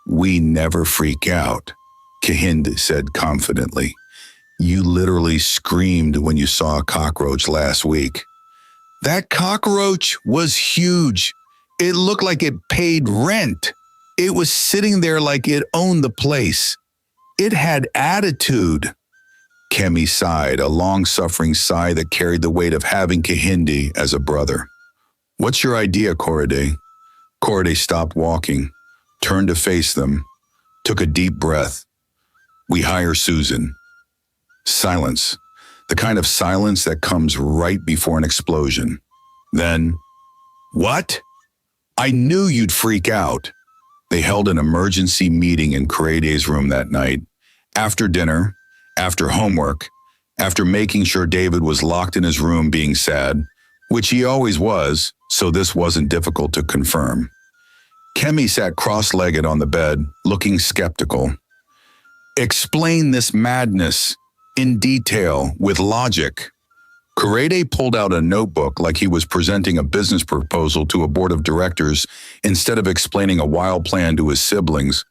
We never freak out, Kehind said confidently. You literally screamed when you saw a cockroach last week. That cockroach was huge. It looked like it paid rent. It was sitting there like it owned the place. It had attitude. Kemi sighed, a long-suffering sigh that carried the weight of having Kehindi as a brother. What's your idea, Korede? Korede stopped walking, turned to face them, took a deep breath. We hire Susan. Silence. The kind of silence that comes right before an explosion. Then, what? I knew you'd freak out. They held an emergency meeting in Korede's room that night. After dinner, after homework, after making sure David was locked in his room being sad, which he always was, so this wasn't difficult to confirm. Kemi sat cross-legged on the bed, looking skeptical. Explain this madness, in detail, with logic. Korede pulled out a notebook like he was presenting a business proposal to a board of directors instead of explaining a wild plan to his siblings,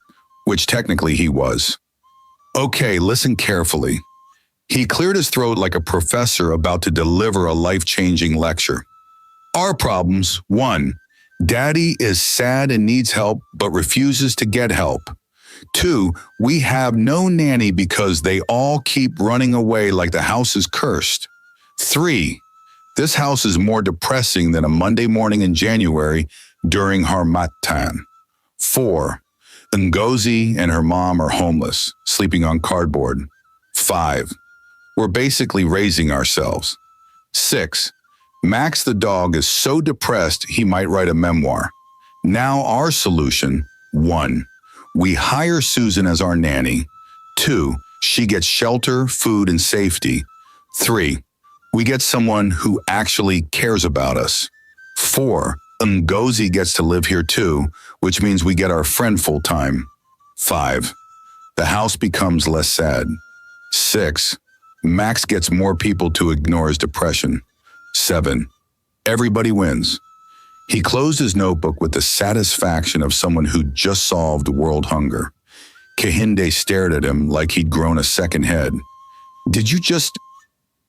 which technically he was. Okay, listen carefully. He cleared his throat like a professor about to deliver a life-changing lecture. Our problems: 1. Daddy is sad and needs help, but refuses to get help. 2. We have no nanny because they all keep running away like the house is cursed. 3. This house is more depressing than a Monday morning in January during Harmattan. 4. Ngozi and her mom are homeless, sleeping on cardboard. 5. We're basically raising ourselves. 6. Max the dog is so depressed he might write a memoir. Now our solution: 1. We hire Susan as our nanny. 2. She gets shelter, food, and safety. 3. We get someone who actually cares about us. 4. Ngozi gets to live here too, which means we get our friend full-time. 5. The house becomes less sad. 6. Max gets more people to ignore his depression. 7. Everybody wins. He closed his notebook with the satisfaction of someone who just solved world hunger. Kehinde stared at him like he'd grown a second head. Did you just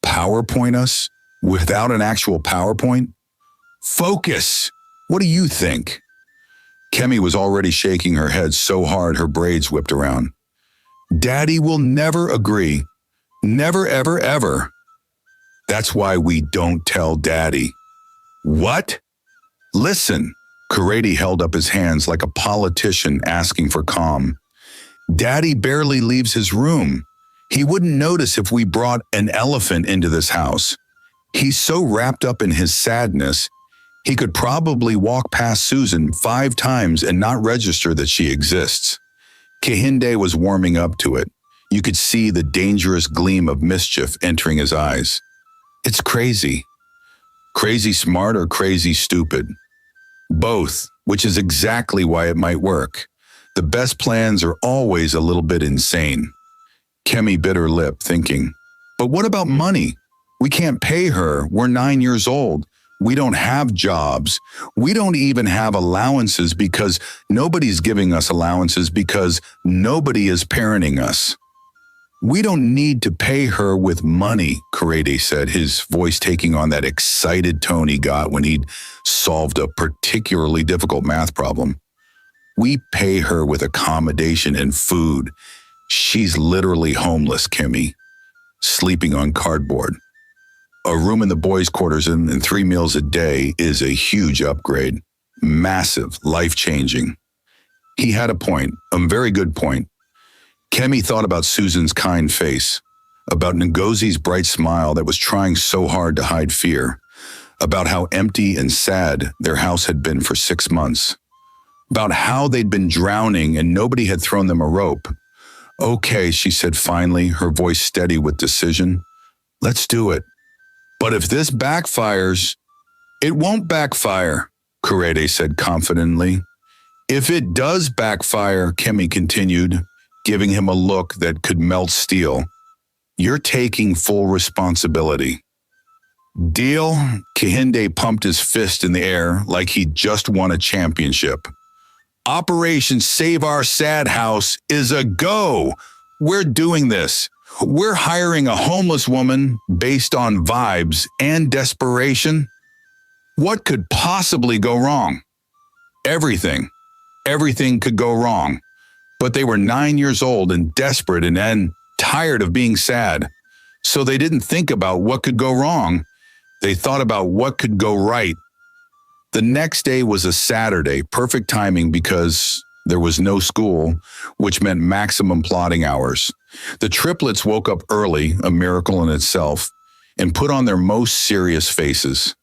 PowerPoint us without an actual PowerPoint? Focus! What do you think? Kemi was already shaking her head so hard her braids whipped around. Daddy will never agree. Never, ever, ever. That's why we don't tell Daddy. What? Listen. Kuredi held up his hands like a politician asking for calm. Daddy barely leaves his room. He wouldn't notice if we brought an elephant into this house. He's so wrapped up in his sadness, he could probably walk past Susan 5 times and not register that she exists. Kehinde was warming up to it. You could see the dangerous gleam of mischief entering his eyes. It's crazy. Crazy smart or crazy stupid? Both, which is exactly why it might work. The best plans are always a little bit insane. Kemi bit her lip, thinking, but what about money? We can't pay her. We're 9 years old. We don't have jobs. We don't even have allowances because nobody's giving us allowances because nobody is parenting us. We don't need to pay her with money, Kurede said, his voice taking on that excited tone he got when he'd solved a particularly difficult math problem. We pay her with accommodation and food. She's literally homeless, Kemi, sleeping on cardboard. A room in the boys' quarters and 3 meals a day is a huge upgrade. Massive, life-changing. He had a point, a very good point. Kemi thought about Susan's kind face, about Ngozi's bright smile that was trying so hard to hide fear, about how empty and sad their house had been for 6 months, about how they'd been drowning and nobody had thrown them a rope. Okay, she said finally, her voice steady with decision. Let's do it. But if this backfires, it won't backfire, Kurede said confidently. If it does backfire, Kemi continued, giving him a look that could melt steel. You're taking full responsibility. Deal? Kehinde pumped his fist in the air like he'd just won a championship. Operation Save Our Sad House is a go. We're doing this. We're hiring a homeless woman based on vibes and desperation. What could possibly go wrong? Everything. Everything could go wrong. But they were 9 years old and desperate and tired of being sad. So they didn't think about what could go wrong. They thought about what could go right. The next day was a Saturday, perfect timing because there was no school, which meant maximum plotting hours. The triplets woke up early, a miracle in itself, and put on their most serious faces.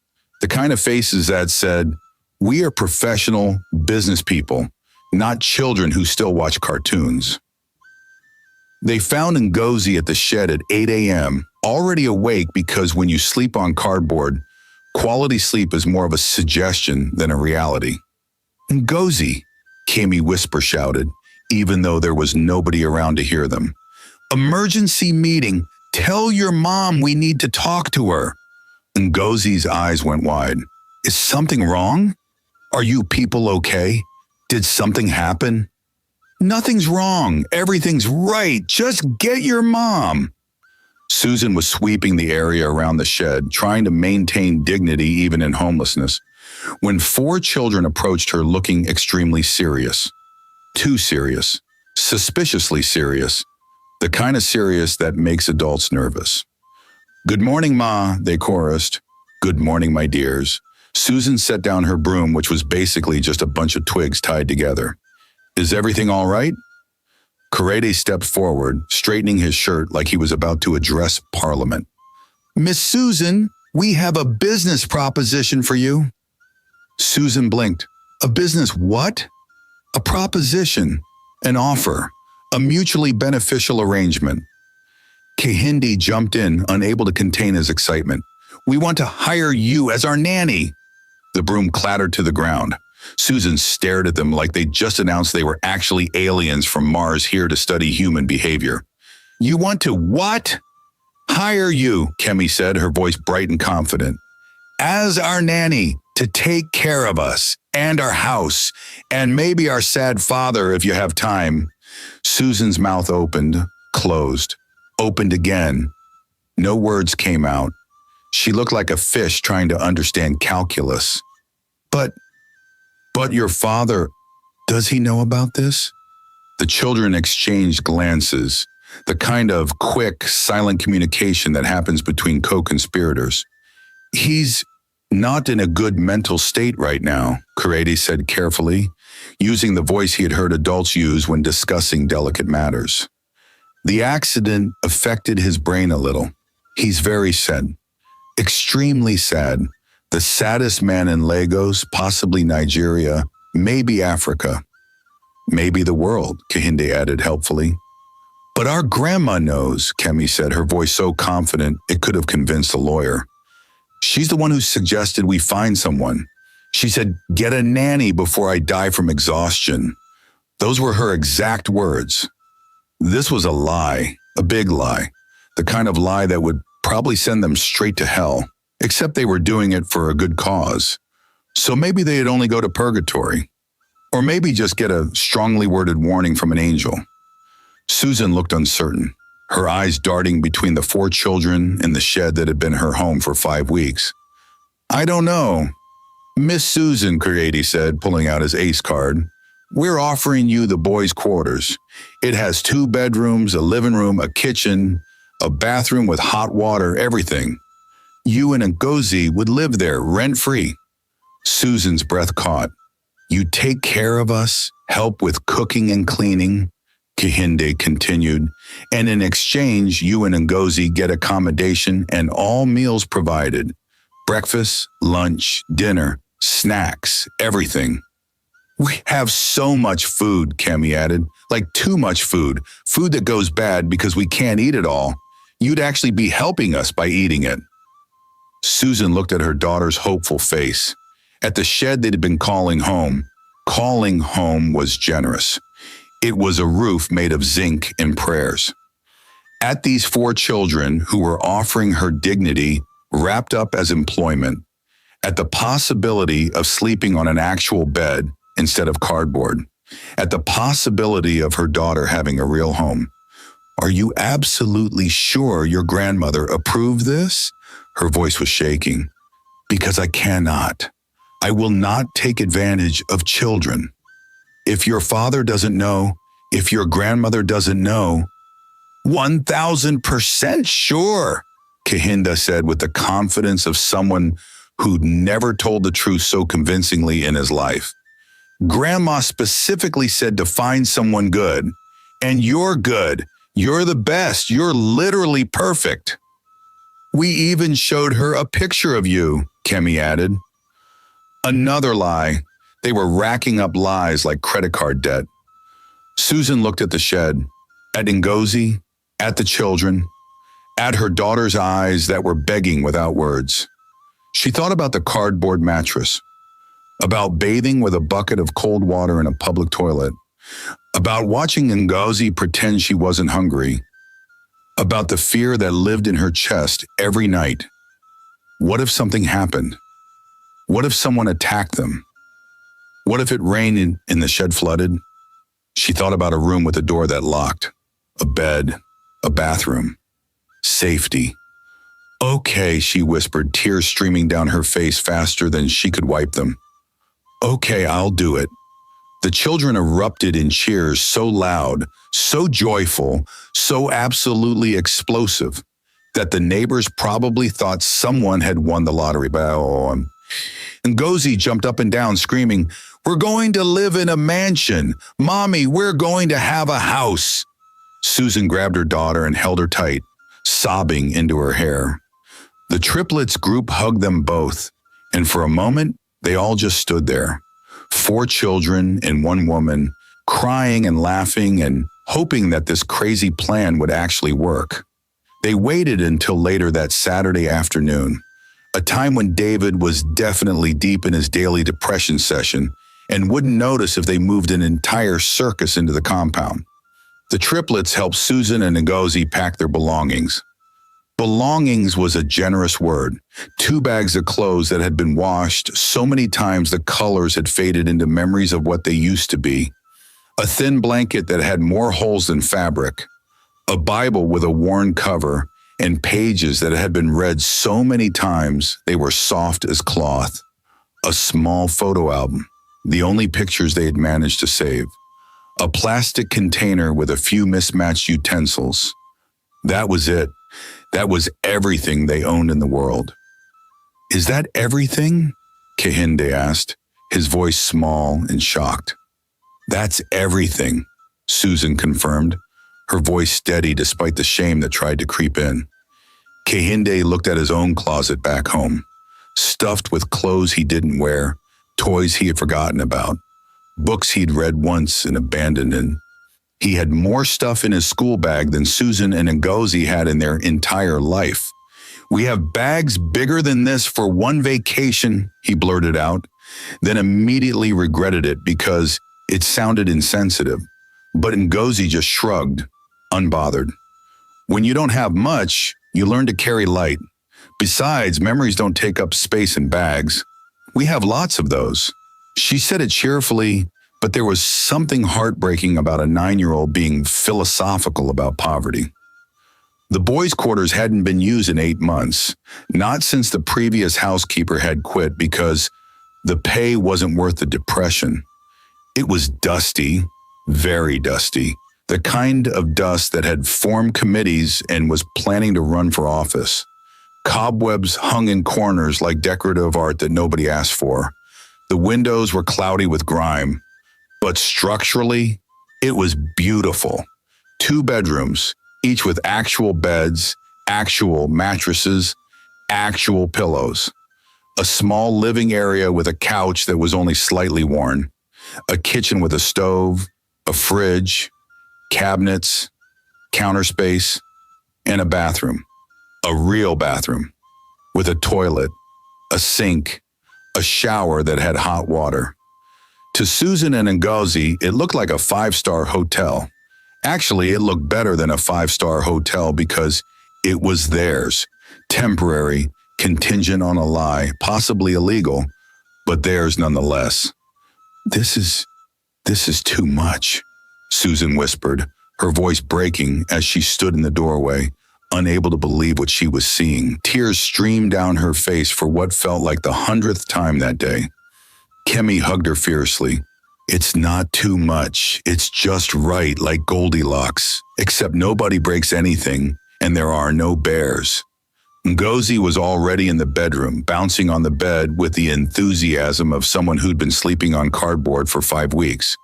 The kind of faces that said, we are professional business people, not children who still watch cartoons. They found Ngozi at the shed at 8 a.m., already awake because when you sleep on cardboard, quality sleep is more of a suggestion than a reality. Ngozi, Kemi whisper shouted, even though there was nobody around to hear them. Emergency meeting. Tell your mom we need to talk to her. Ngozi's eyes went wide. Is something wrong? Are you people okay? Did something happen? Nothing's wrong. Everything's right. Just get your mom. Susan was sweeping the area around the shed, trying to maintain dignity even in homelessness, when 4 children approached her looking extremely serious. Too serious. Suspiciously serious. The kind of serious that makes adults nervous. Good morning, Ma, they chorused. Good morning, my dears. Susan set down her broom, which was basically just a bunch of twigs tied together. Is everything all right? Kurede stepped forward, straightening his shirt like he was about to address Parliament. Miss Susan, we have a business proposition for you. Susan blinked. A business what? A proposition, an offer, a mutually beneficial arrangement. Kehinde jumped in, unable to contain his excitement. We want to hire you as our nanny. The broom clattered to the ground. Susan stared at them like they'd just announced they were actually aliens from Mars here to study human behavior. You want to what? Hire you, Kemi said, her voice bright and confident. As our nanny. to take care of us and our house and maybe our sad father if you have time. Susan's mouth opened, closed, opened again. No words came out. She looked like a fish trying to understand calculus. But your father, does he know about this? The children exchanged glances, the kind of quick, silent communication that happens between co-conspirators. He's not in a good mental state right now, Corradi said carefully, using the voice he had heard adults use when discussing delicate matters. The accident affected his brain a little. He's very sad, extremely sad, the saddest man in Lagos, possibly Nigeria, maybe Africa, maybe the world, Kehinde added helpfully. But our grandma knows, Kemi said, her voice so confident it could have convinced a lawyer. She's the one who suggested we find someone. She said, get a nanny before I die from exhaustion. Those were her exact words. This was a lie, a big lie, the kind of lie that would probably send them straight to hell, except they were doing it for a good cause. So maybe they'd only go to purgatory, or maybe just get a strongly worded warning from an angel. Susan looked uncertain, her eyes darting between the 4 children in the shed that had been her home for 5 weeks. I don't know. Miss Susan, Corradi said, pulling out his ace card. We're offering you the boys' quarters. It has 2 bedrooms, a living room, a kitchen, a bathroom with hot water, everything. You and Ngozi would live there, rent-free. Susan's breath caught. You take care of us, help with cooking and cleaning, Kehinde continued, and in exchange, you and Ngozi get accommodation and all meals provided. Breakfast, lunch, dinner, snacks, everything. We have so much food, Kemi added, like too much food, food that goes bad because we can't eat it all. You'd actually be helping us by eating it. Susan looked at her daughter's hopeful face. At the shed they'd been calling home. Calling home was generous. It was a roof made of zinc and prayers. At these 4 children who were offering her dignity wrapped up as employment, at the possibility of sleeping on an actual bed instead of cardboard, at the possibility of her daughter having a real home. Are you absolutely sure your grandmother approved this? Her voice was shaking. Because I cannot. I will not take advantage of children. If your father doesn't know, if your grandmother doesn't know, 1,000% sure, Kehinde said with the confidence of someone who'd never told the truth so convincingly in his life. Grandma specifically said to find someone good, and you're good. You're the best. You're literally perfect. We even showed her a picture of you, Kemi added. Another lie. They were racking up lies like credit card debt. Susan looked at the shed, at Ngozi, at the children, at her daughter's eyes that were begging without words. She thought about the cardboard mattress, about bathing with a bucket of cold water in a public toilet, about watching Ngozi pretend she wasn't hungry, about the fear that lived in her chest every night. What if something happened? What if someone attacked them? What if it rained and the shed flooded? She thought about a room with a door that locked, a bed, a bathroom, safety. Okay, she whispered, tears streaming down her face faster than she could wipe them. Okay, I'll do it. The children erupted in cheers so loud, so joyful, so absolutely explosive that the neighbors probably thought someone had won the lottery. Ngozi jumped up and down screaming, "We're going to live in a mansion. Mommy, we're going to have a house." Susan grabbed her daughter and held her tight, sobbing into her hair. The triplets group hugged them both, and for a moment, they all just stood there. 4 children and 1 woman, crying and laughing and hoping that this crazy plan would actually work. They waited until later that Saturday afternoon, a time when David was definitely deep in his daily depression session and wouldn't notice if they moved an entire circus into the compound. The triplets helped Susan and Ngozi pack their belongings. Belongings was a generous word. 2 bags of clothes that had been washed so many times the colors had faded into memories of what they used to be. A thin blanket that had more holes than fabric. A Bible with a worn cover and pages that had been read so many times they were soft as cloth. A small photo album, the only pictures they had managed to save. A plastic container with a few mismatched utensils. That was it. That was everything they owned in the world. "Is that everything?" Kehinde asked, his voice small and shocked. "That's everything," Susan confirmed, her voice steady despite the shame that tried to creep in. Kehinde looked at his own closet back home, stuffed with clothes he didn't wear, toys he had forgotten about, books he'd read once and abandoned. He had more stuff in his school bag than Susan and Ngozi had in their entire life. "We have bags bigger than this for one vacation," he blurted out, then immediately regretted it because it sounded insensitive. But Ngozi just shrugged, unbothered. "When you don't have much, you learn to carry light. Besides, memories don't take up space in bags. We have lots of those." She said it cheerfully, but there was something heartbreaking about a 9-year-old being philosophical about poverty. The boys' quarters hadn't been used in 8 months, not since the previous housekeeper had quit because the pay wasn't worth the depression. It was dusty, very dusty, the kind of dust that had formed committees and was planning to run for office. Cobwebs hung in corners like decorative art that nobody asked for. The windows were cloudy with grime. But structurally, it was beautiful. 2 bedrooms, each with actual beds, actual mattresses, actual pillows. A small living area with a couch that was only slightly worn. A kitchen with a stove, a fridge, cabinets, counter space, and a bathroom. A real bathroom, with a toilet, a sink, a shower that had hot water. To Susan and Ngozi, it looked like a 5-star hotel. Actually, it looked better than a 5-star hotel because it was theirs. Temporary, contingent on a lie, possibly illegal, but theirs nonetheless. This is too much," Susan whispered, her voice breaking as she stood in the doorway, unable to believe what she was seeing. Tears streamed down her face for what felt like the 100th time that day. Kemi hugged her fiercely. "It's not too much. It's just right, like Goldilocks. Except nobody breaks anything, and there are no bears." Ngozi was already in the bedroom, bouncing on the bed with the enthusiasm of someone who'd been sleeping on cardboard for 5 weeks.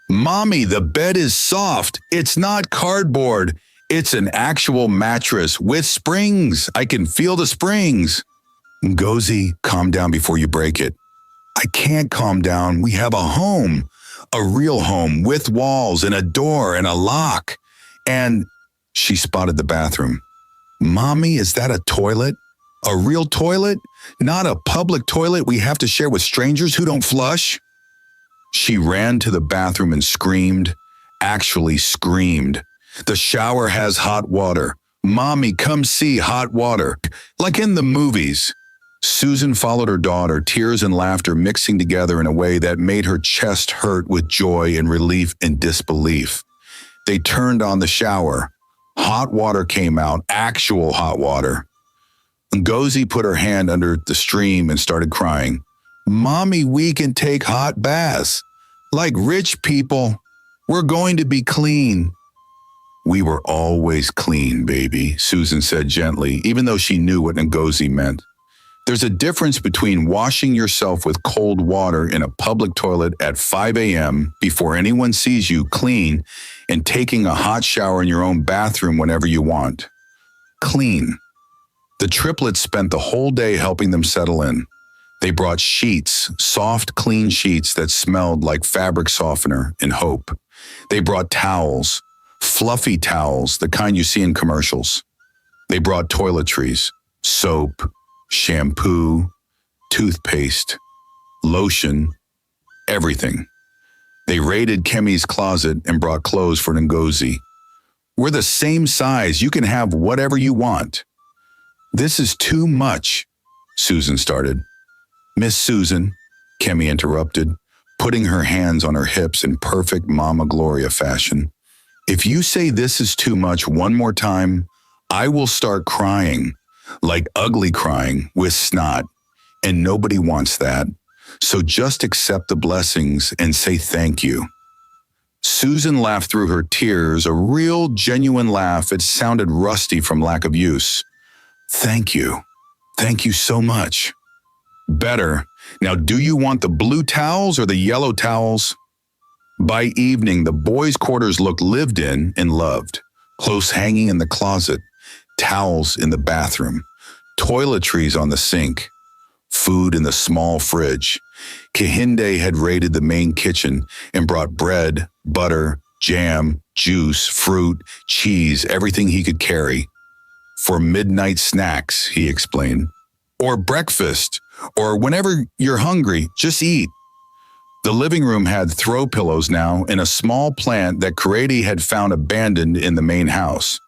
"Mommy, the bed is soft. It's not cardboard. It's an actual mattress with springs. I can feel the springs." "Ngozi, calm down before you break it." "I can't calm down. We have a home. A real home with walls and a door and a lock." And she spotted the bathroom. "Mommy, is that a toilet? A real toilet? Not a public toilet we have to share with strangers who don't flush?" She ran to the bathroom and screamed, actually screamed. "The shower has hot water. Mommy, come see hot water. Like in the movies." Susan followed her daughter, tears and laughter mixing together in a way that made her chest hurt with joy and relief and disbelief. They turned on the shower. Hot water came out, actual hot water. Ngozi put her hand under the stream and started crying. "Mommy, we can take hot baths. Like rich people. We're going to be clean." "We were always clean, baby," Susan said gently, even though she knew what Ngozi meant. There's a difference between washing yourself with cold water in a public toilet at 5 a.m. before anyone sees you clean and taking a hot shower in your own bathroom whenever you want. Clean. The triplets spent the whole day helping them settle in. They brought sheets, soft, clean sheets that smelled like fabric softener and hope. They brought towels, fluffy towels, the kind you see in commercials. They brought toiletries, soap, shampoo, toothpaste, lotion, everything. They raided Kemi's closet and brought clothes for Ngozi. "We're the same size. You can have whatever you want." This is too much, Susan started. Miss Susan, Kemi interrupted, putting her hands on her hips in perfect Mama Gloria fashion. If you say this is too much one more time, I will start crying, like ugly crying with snot, and nobody wants that. So just accept the blessings and say thank you. Susan laughed through her tears, a real, genuine laugh. It sounded rusty from lack of use. Thank you. Thank you so much. Better. Now, do you want the blue towels or the yellow towels? By evening, the boys' quarters looked lived in and loved. Clothes hanging in the closet, towels in the bathroom, toiletries on the sink, food in the small fridge. Kehinde had raided the main kitchen and brought bread, butter, jam, juice, fruit, cheese, everything he could carry. For midnight snacks, he explained. Or breakfast, or whenever you're hungry, just eat. The living room had throw pillows now and a small plant that Karate had found abandoned in the main house.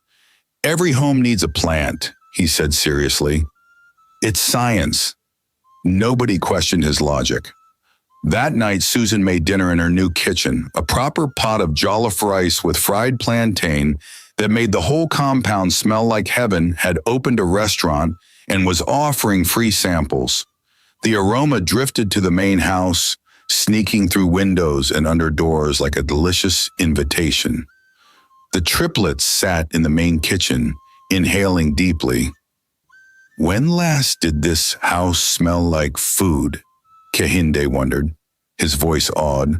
Every home needs a plant, he said seriously. It's science. Nobody questioned his logic. That night, Susan made dinner in her new kitchen, a proper pot of jollof rice with fried plantain that made the whole compound smell like heaven, had opened a restaurant and was offering free samples. The aroma drifted to the main house, sneaking through windows and under doors like a delicious invitation. The triplets sat in the main kitchen, inhaling deeply. When last did this house smell like food? Kehinde wondered, his voice awed.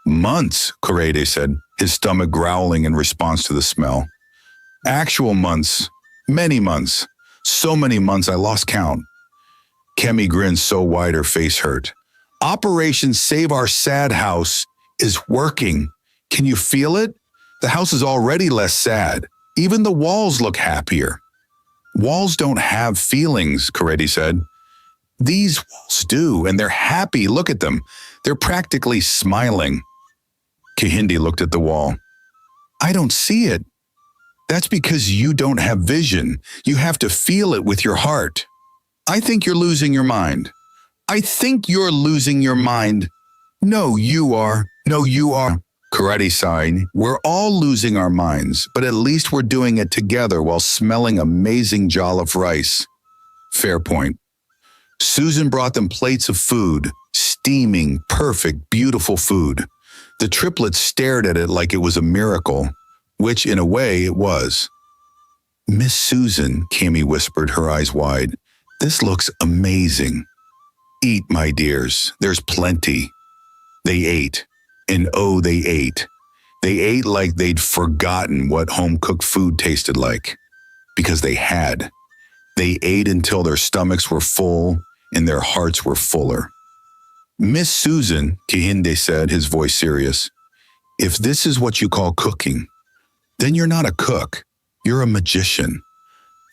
Months, Korede said, his stomach growling in response to the smell. Actual months, many months, so many months I lost count. Kemi grinned so wide her face hurt. Operation Save Our Sad House is working. Can you feel it? The house is already less sad. Even the walls look happier. Walls don't have feelings, Korede said. These walls do, and they're happy. Look at them. They're practically smiling. Kehinde looked at the wall. I don't see it. That's because you don't have vision. You have to feel it with your heart. I think you're losing your mind. I think you're losing your mind. No, you are. No, you are. Karate sighed. We're all losing our minds, but at least we're doing it together while smelling amazing jollof rice. Fair point. Susan brought them plates of food, steaming, perfect, beautiful food. The triplets stared at it like it was a miracle, which in a way it was. Miss Susan, Kemi whispered, her eyes wide. This looks amazing. Eat, my dears. There's plenty. They ate. And oh, they ate. They ate like they'd forgotten what home-cooked food tasted like. Because they had. They ate until their stomachs were full and their hearts were fuller. Miss Susan, Kehinde said, his voice serious, if this is what you call cooking, then you're not a cook. You're a magician.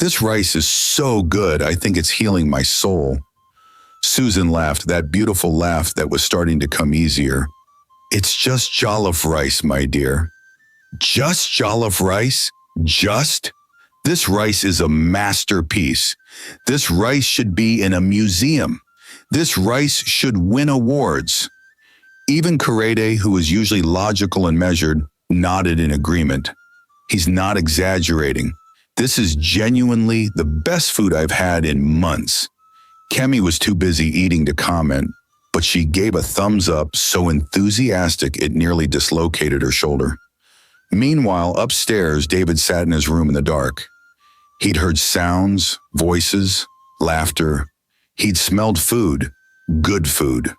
This rice is so good, I think it's healing my soul. Susan laughed, that beautiful laugh that was starting to come easier. It's just jollof rice, my dear. Just jollof rice? Just? This rice is a masterpiece. This rice should be in a museum. This rice should win awards. Even Karede, who is usually logical and measured, nodded in agreement. He's not exaggerating. This is genuinely the best food I've had in months. Kemi was too busy eating to comment, but she gave a thumbs up so enthusiastic it nearly dislocated her shoulder. Meanwhile, upstairs, David sat in his room in the dark. He'd heard sounds, voices, laughter. He'd smelled food, good food.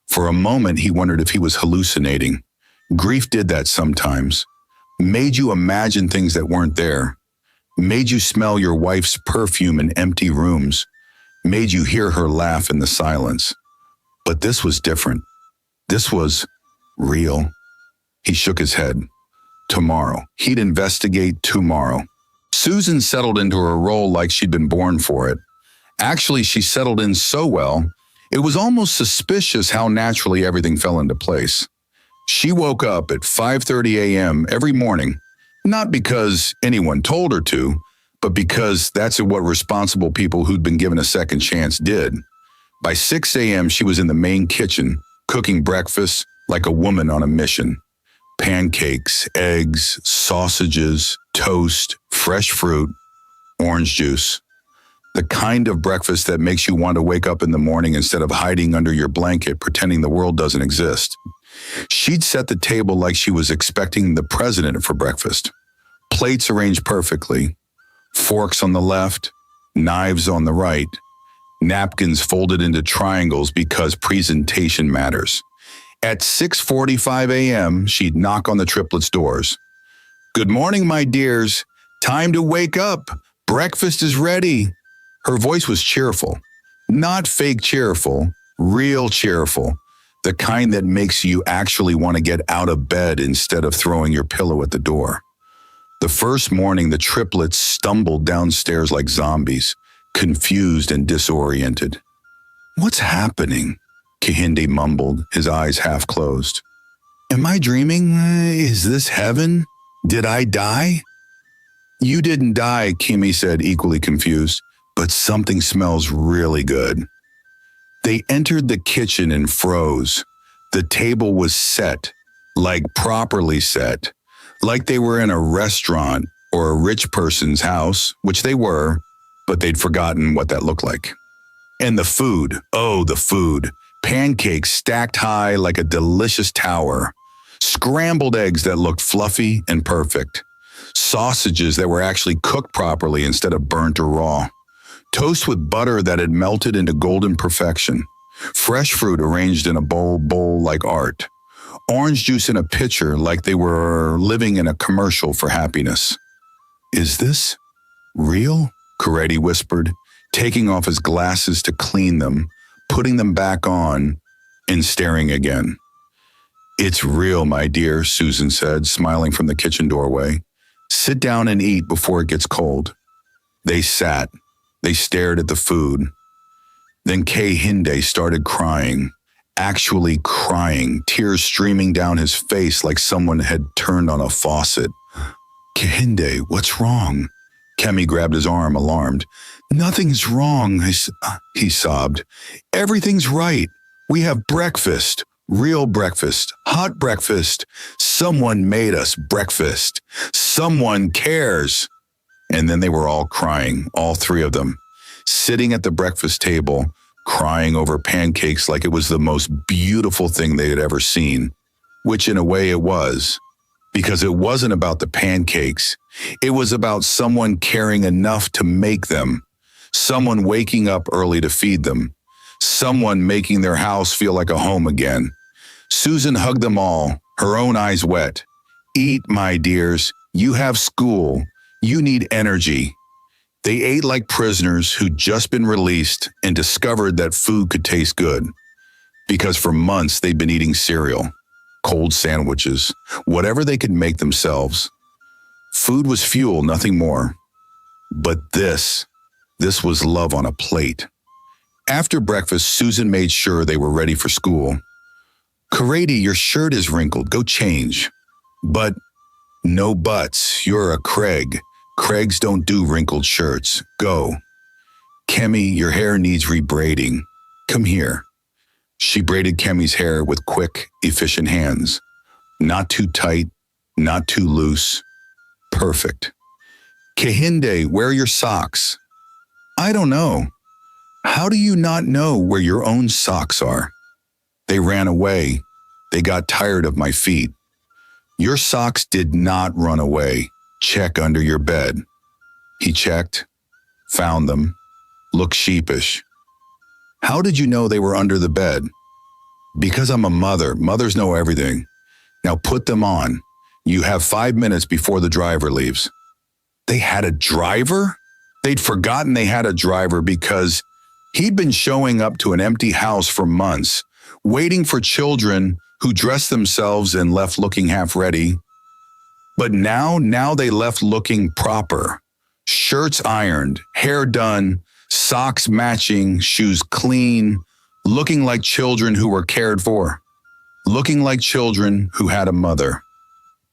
For a moment, he wondered if he was hallucinating. Grief did that sometimes. Made you imagine things that weren't there. Made you smell your wife's perfume in empty rooms. Made you hear her laugh in the silence. But this was different. This was real. He shook his head. Tomorrow. He'd investigate tomorrow. Susan settled into her role like she'd been born for it. Actually, she settled in so well, it was almost suspicious how naturally everything fell into place. She woke up at 5:30 a.m. every morning, not because anyone told her to, but because that's what responsible people who'd been given a second chance did. By 6 a.m., she was in the main kitchen, cooking breakfast like a woman on a mission. Pancakes, eggs, sausages, toast, fresh fruit, orange juice. The kind of breakfast that makes you want to wake up in the morning instead of hiding under your blanket pretending the world doesn't exist. She'd set the table like she was expecting the president for breakfast. Plates arranged perfectly, forks on the left, knives on the right, napkins folded into triangles because presentation matters. At 6:45 a.m., she'd knock on the triplets' doors. "Good morning, my dears. Time to wake up. Breakfast is ready." Her voice was cheerful. Not fake cheerful, real cheerful. The kind that makes you actually want to get out of bed instead of throwing your pillow at the door. The first morning, the triplets stumbled downstairs like zombies, confused and disoriented. "What's happening?" Kehinde mumbled, his eyes half closed. "Am I dreaming? Is this heaven? Did I die?" "You didn't die," Kimi said, equally confused, "but something smells really good." They entered the kitchen and froze. The table was set, like properly set, like they were in a restaurant or a rich person's house, which they were, but they'd forgotten what that looked like. And the food, oh, the food. Pancakes stacked high like a delicious tower. Scrambled eggs that looked fluffy and perfect. Sausages that were actually cooked properly instead of burnt or raw. Toast with butter that had melted into golden perfection. Fresh fruit arranged in a bowl like art. Orange juice in a pitcher like they were living in a commercial for happiness. "Is this real?" Coretti whispered, taking off his glasses to clean them, putting them back on, and staring again. "It's real, my dear," Susan said, smiling from the kitchen doorway. "Sit down and eat before it gets cold." They sat. They stared at the food. Then Kehinde started crying, actually crying, tears streaming down his face like someone had turned on a faucet. "Kehinde, what's wrong?" Kemi grabbed his arm, alarmed. "Nothing's wrong," he sobbed. "Everything's right. We have breakfast, real breakfast, hot breakfast. Someone made us breakfast. Someone cares." And then they were all crying, all three of them, sitting at the breakfast table, crying over pancakes like it was the most beautiful thing they had ever seen, which in a way it was, because it wasn't about the pancakes. It was about someone caring enough to make them, someone waking up early to feed them, someone making their house feel like a home again. Susan hugged them all, her own eyes wet. "Eat, my dears. You have school. You need energy." They ate like prisoners who'd just been released and discovered that food could taste good. Because for months they'd been eating cereal, cold sandwiches, whatever they could make themselves. Food was fuel, nothing more. But this was love on a plate. After breakfast, Susan made sure they were ready for school. "Coretti, your shirt is wrinkled. Go change." "But..." "No buts. You're a Craig. Craigs don't do wrinkled shirts. Go." "Kemi, your hair needs rebraiding. Come here." She braided Kemi's hair with quick, efficient hands. Not too tight, not too loose. Perfect. "Kehinde, where are your socks?" "I don't know." "How do you not know where your own socks are?" "They ran away. They got tired of my feet." "Your socks did not run away. Check under your bed." He checked, found them, looked sheepish. "How did you know they were under the bed?" "Because I'm a mother. Mothers know everything. Now put them on. You have 5 minutes before the driver leaves." They had a driver? They'd forgotten they had a driver because he'd been showing up to an empty house for months, waiting for children who dressed themselves and left looking half ready. But now they left looking proper. Shirts ironed, hair done, socks matching, shoes clean, looking like children who were cared for, looking like children who had a mother.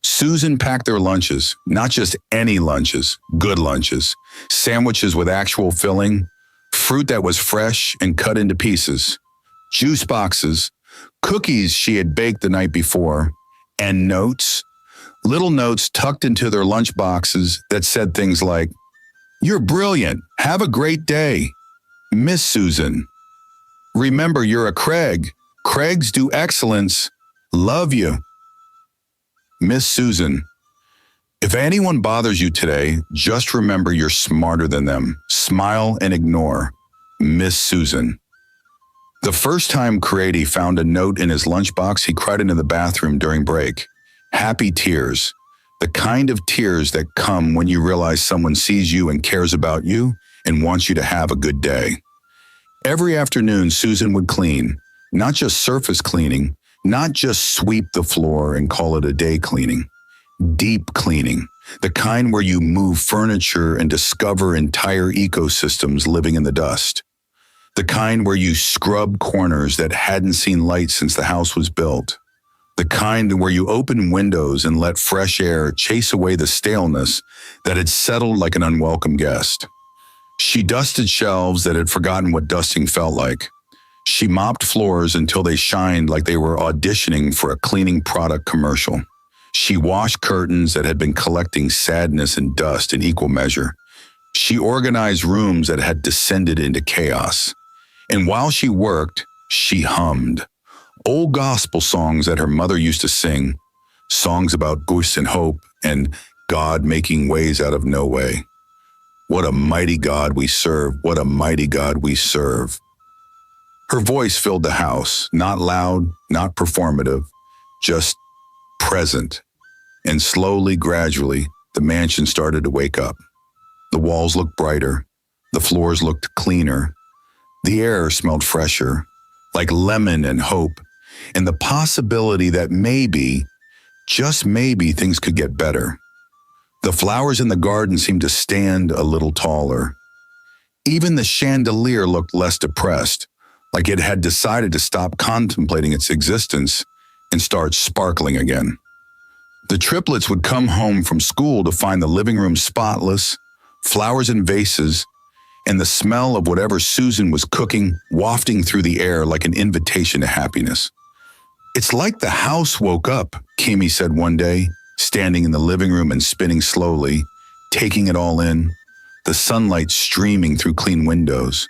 Susan packed their lunches, not just any lunches, good lunches, sandwiches with actual filling, fruit that was fresh and cut into pieces, juice boxes, cookies she had baked the night before, and notes, little notes tucked into their lunch boxes that said things like, "You're brilliant. Have a great day. Miss Susan. Remember, you're a Craig. Craigs do excellence. Love you. Miss Susan." If anyone bothers you today, just remember you're smarter than them. Smile and ignore. Miss Susan. The first time Crady found a note in his lunchbox, he cried into the bathroom during break. Happy tears. The kind of tears that come when you realize someone sees you and cares about you and wants you to have a good day. Every afternoon, Susan would clean, not just surface cleaning, not just sweep the floor and call it a day cleaning. Deep cleaning, the kind where you move furniture and discover entire ecosystems living in the dust. The kind where you scrub corners that hadn't seen light since the house was built. The kind where you open windows and let fresh air chase away the staleness that had settled like an unwelcome guest. She dusted shelves that had forgotten what dusting felt like. She mopped floors until they shined like they were auditioning for a cleaning product commercial. She washed curtains that had been collecting sadness and dust in equal measure. She organized rooms that had descended into chaos. And while she worked, she hummed. Old gospel songs that her mother used to sing, songs about goose and hope and God making ways out of no way. What a mighty God we serve, what a mighty God we serve. Her voice filled the house, not loud, not performative, just present. And slowly, gradually, the mansion started to wake up. The walls looked brighter, the floors looked cleaner, the air smelled fresher, like lemon and hope, and the possibility that maybe, just maybe, things could get better. The flowers in the garden seemed to stand a little taller. Even the chandelier looked less depressed, like it had decided to stop contemplating its existence and start sparkling again. The triplets would come home from school to find the living room spotless, flowers in vases, and the smell of whatever Susan was cooking wafting through the air like an invitation to happiness. "It's like the house woke up," Kimi said one day, standing in the living room and spinning slowly, taking it all in, the sunlight streaming through clean windows,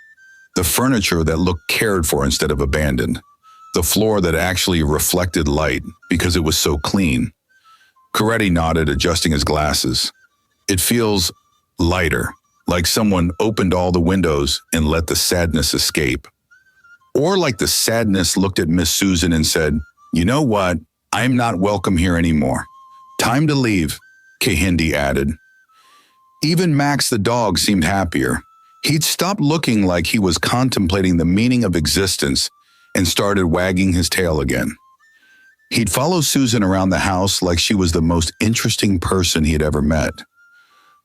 the furniture that looked cared for instead of abandoned, the floor that actually reflected light because it was so clean. Coretti nodded, adjusting his glasses. "It feels lighter, like someone opened all the windows and let the sadness escape. Or like the sadness looked at Miss Susan and said, 'You know what? I'm not welcome here anymore. Time to leave,'" Kehinde added. Even Max the dog seemed happier. He'd stopped looking like he was contemplating the meaning of existence and started wagging his tail again. He'd follow Susan around the house like she was the most interesting person he had ever met.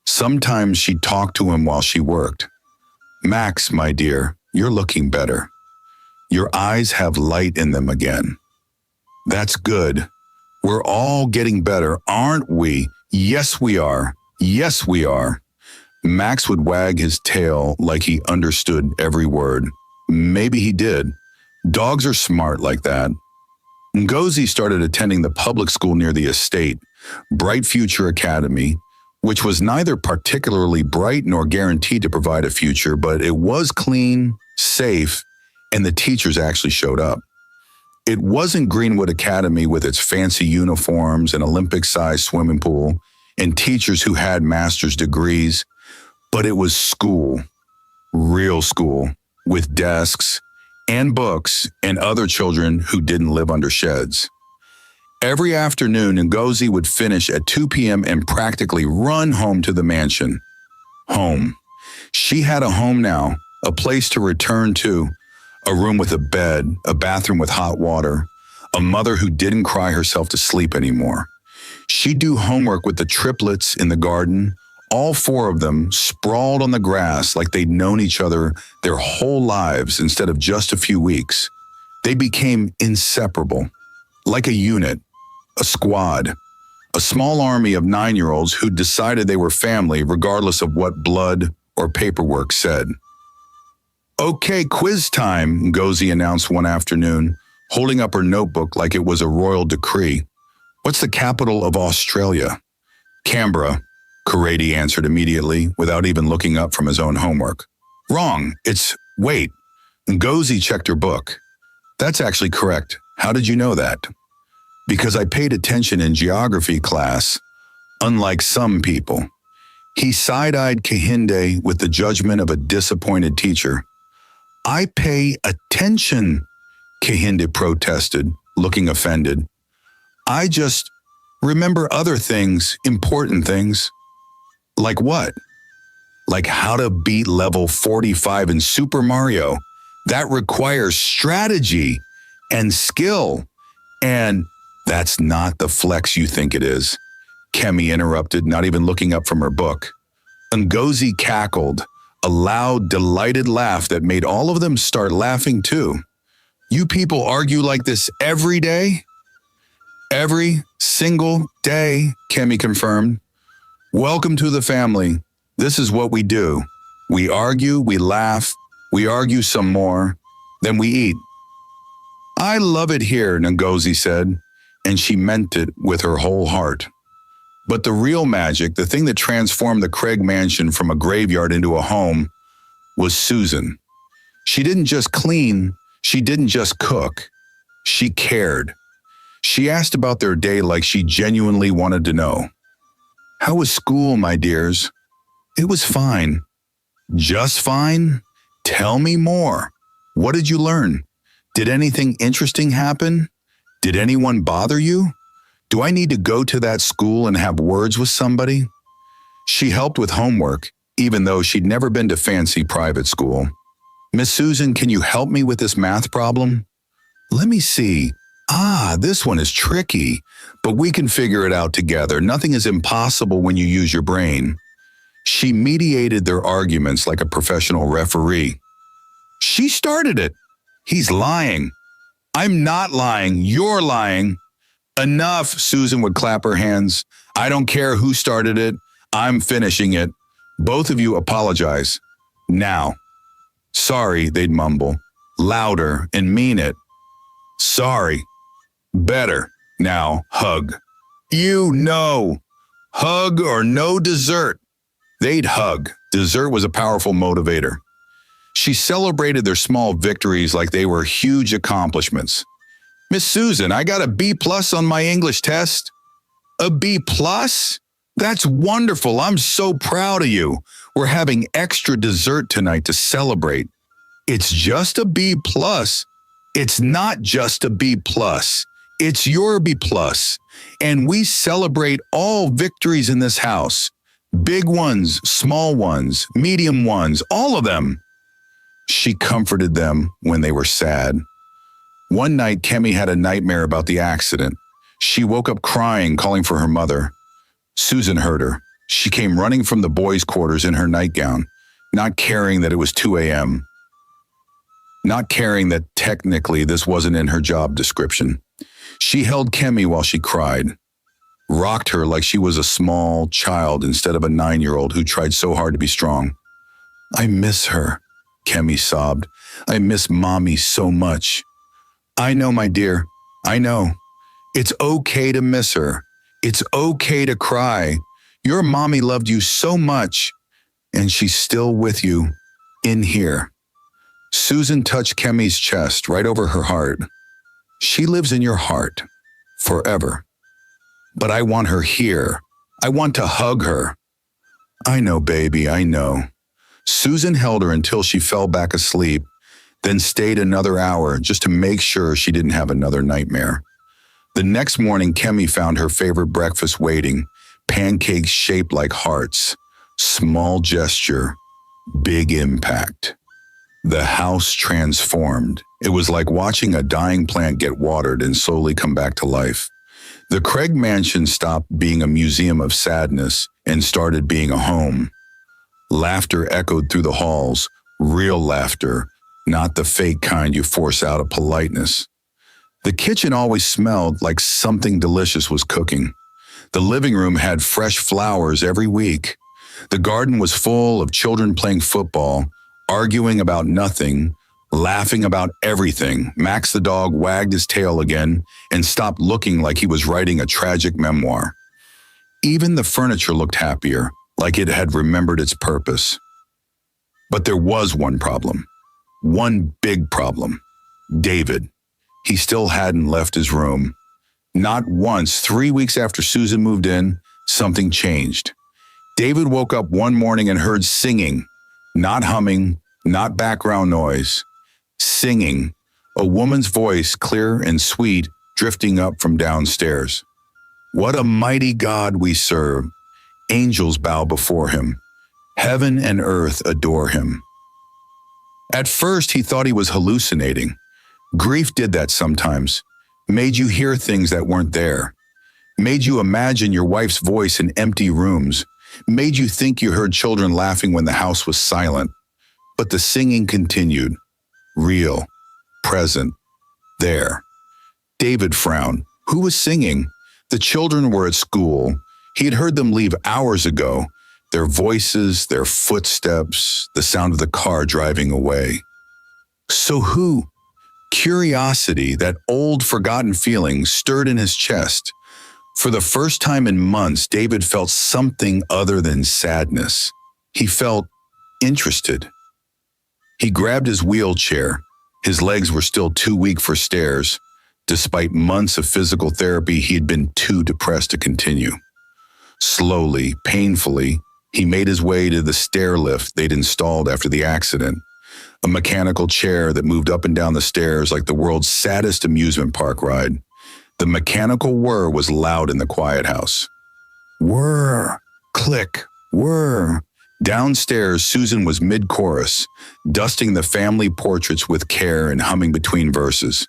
Sometimes she'd talk to him while she worked. "Max, my dear, you're looking better. Your eyes have light in them again. That's good. We're all getting better, aren't we? Yes, we are. Yes, we are." Max would wag his tail like he understood every word. Maybe he did. Dogs are smart like that. Ngozi started attending the public school near the estate, Bright Future Academy, which was neither particularly bright nor guaranteed to provide a future, but it was clean, safe, and the teachers actually showed up. It wasn't Greenwood Academy with its fancy uniforms and Olympic-sized swimming pool and teachers who had master's degrees, but it was school, real school, with desks and books and other children who didn't live under sheds. Every afternoon, Ngozi would finish at 2 p.m. and practically run home to the mansion. Home. She had a home now, a place to return to, a room with a bed, a bathroom with hot water, a mother who didn't cry herself to sleep anymore. She'd do homework with the triplets in the garden, all four of them sprawled on the grass like they'd known each other their whole lives instead of just a few weeks. They became inseparable, like a unit, a squad, A small army of 9-year-olds who decided they were family regardless of what blood or paperwork said. "Okay, quiz time," Ngozi announced one afternoon, holding up her notebook like it was a royal decree. "What's the capital of Australia?" "Canberra," Corradi answered immediately without even looking up from his own homework. "Wrong. Wait." Ngozi checked her book. "That's actually correct. How did you know that?" "Because I paid attention in geography class, unlike some people." He side-eyed Kehinde with the judgment of a disappointed teacher. "I pay attention," Kehinde protested, looking offended. "I just remember other things, important things." "Like what?" "Like how to beat level 45 in Super Mario. That requires strategy and skill. And that's not the flex you think it is," Kemi interrupted, not even looking up from her book. Ngozi cackled, a loud, delighted laugh that made all of them start laughing too. "You people argue like this every day?" "Every single day," Kemi confirmed. "Welcome to the family. This is what we do. We argue, we laugh, we argue some more, then we eat." "I love it here," Ngozi said, and she meant it with her whole heart. But the real magic, the thing that transformed the Craig mansion from a graveyard into a home, was Susan. She didn't just clean, she didn't just cook. She cared. She asked about their day like she genuinely wanted to know. "How was school, my dears?" "It was fine." "Just fine? Tell me more. What did you learn? Did anything interesting happen? Did anyone bother you? Do I need to go to that school and have words with somebody?" She helped with homework, even though she'd never been to fancy private school. "Miss Susan, can you help me with this math problem?" "Let me see. This one is tricky, but we can figure it out together. Nothing is impossible when you use your brain." She mediated their arguments like a professional referee. "She started it." "He's lying." "I'm not lying. You're lying." "Enough," Susan would clap her hands. "I don't care who started it. I'm finishing it. Both of you apologize. Now." "Sorry," they'd mumble. Louder and mean it. "Sorry." "Better. Now, hug." "You know. Hug or no dessert." They'd hug. Dessert was a powerful motivator. She celebrated their small victories like they were huge accomplishments. "Miss Susan, I got a B+ on my English test." "A B+? That's wonderful. I'm so proud of you. We're having extra dessert tonight to celebrate." "It's just a B+. "It's not just a B+. It's your B+. And we celebrate all victories in this house. Big ones, small ones, medium ones, all of them." She comforted them when they were sad. One night, Kemi had a nightmare about the accident. She woke up crying, calling for her mother. Susan heard her. She came running from the boys' quarters in her nightgown, not caring that it was 2 a.m., not caring that technically this wasn't in her job description. She held Kemi while she cried, rocked her like she was a small child instead of a 9-year-old who tried so hard to be strong. "I miss her," Kemi sobbed. "I miss Mommy so much." "I know, my dear. I know. It's okay to miss her. It's okay to cry. Your mommy loved you so much, and she's still with you, in here." Susan touched Kemi's chest right over her heart. "She lives in your heart, forever. But I want her here. I want to hug her." "I know, baby, I know." Susan held her until she fell back asleep, then stayed another hour just to make sure she didn't have another nightmare. The next morning, Kemi found her favorite breakfast waiting, pancakes shaped like hearts. Small gesture, big impact. The house transformed. It was like watching a dying plant get watered and slowly come back to life. The Craig mansion stopped being a museum of sadness and started being a home. Laughter echoed through the halls, real laughter, not the fake kind you force out of politeness. The kitchen always smelled like something delicious was cooking. The living room had fresh flowers every week. The garden was full of children playing football, arguing about nothing, laughing about everything. Max the dog wagged his tail again and stopped looking like he was writing a tragic memoir. Even the furniture looked happier, like it had remembered its purpose. But there was one problem. One big problem. David. He still hadn't left his room. Not once. 3 weeks after Susan moved in, something changed. David woke up one morning and heard singing. Not humming, not background noise. Singing. A woman's voice, clear and sweet, drifting up from downstairs. What a mighty God we serve. Angels bow before him. Heaven and earth adore him. At first, he thought he was hallucinating. Grief did that sometimes. Made you hear things that weren't there. Made you imagine your wife's voice in empty rooms. Made you think you heard children laughing when the house was silent. But the singing continued. Real. Present. There. David frowned. Who was singing? The children were at school. He had heard them leave hours ago. Their voices, their footsteps, the sound of the car driving away. So who? Curiosity, that old forgotten feeling, stirred in his chest. For the first time in months, David felt something other than sadness. He felt interested. He grabbed his wheelchair. His legs were still too weak for stairs. Despite months of physical therapy, he had been too depressed to continue. Slowly, painfully, he made his way to the stair lift they'd installed after the accident. A mechanical chair that moved up and down the stairs like the world's saddest amusement park ride. The mechanical whir was loud in the quiet house. Whir, click, whir. Downstairs, Susan was mid-chorus, dusting the family portraits with care and humming between verses.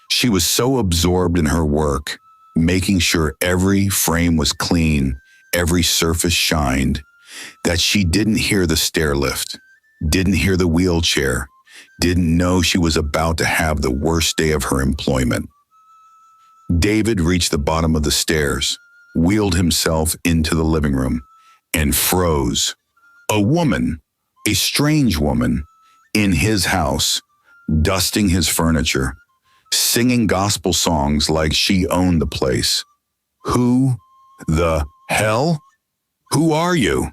She was so absorbed in her work, making sure every frame was clean, every surface shined, that she didn't hear the stair lift, didn't hear the wheelchair, didn't know she was about to have the worst day of her employment. David reached the bottom of the stairs, wheeled himself into the living room, and froze. A woman, a strange woman, in his house, dusting his furniture, singing gospel songs like she owned the place. Who the hell? Who are you?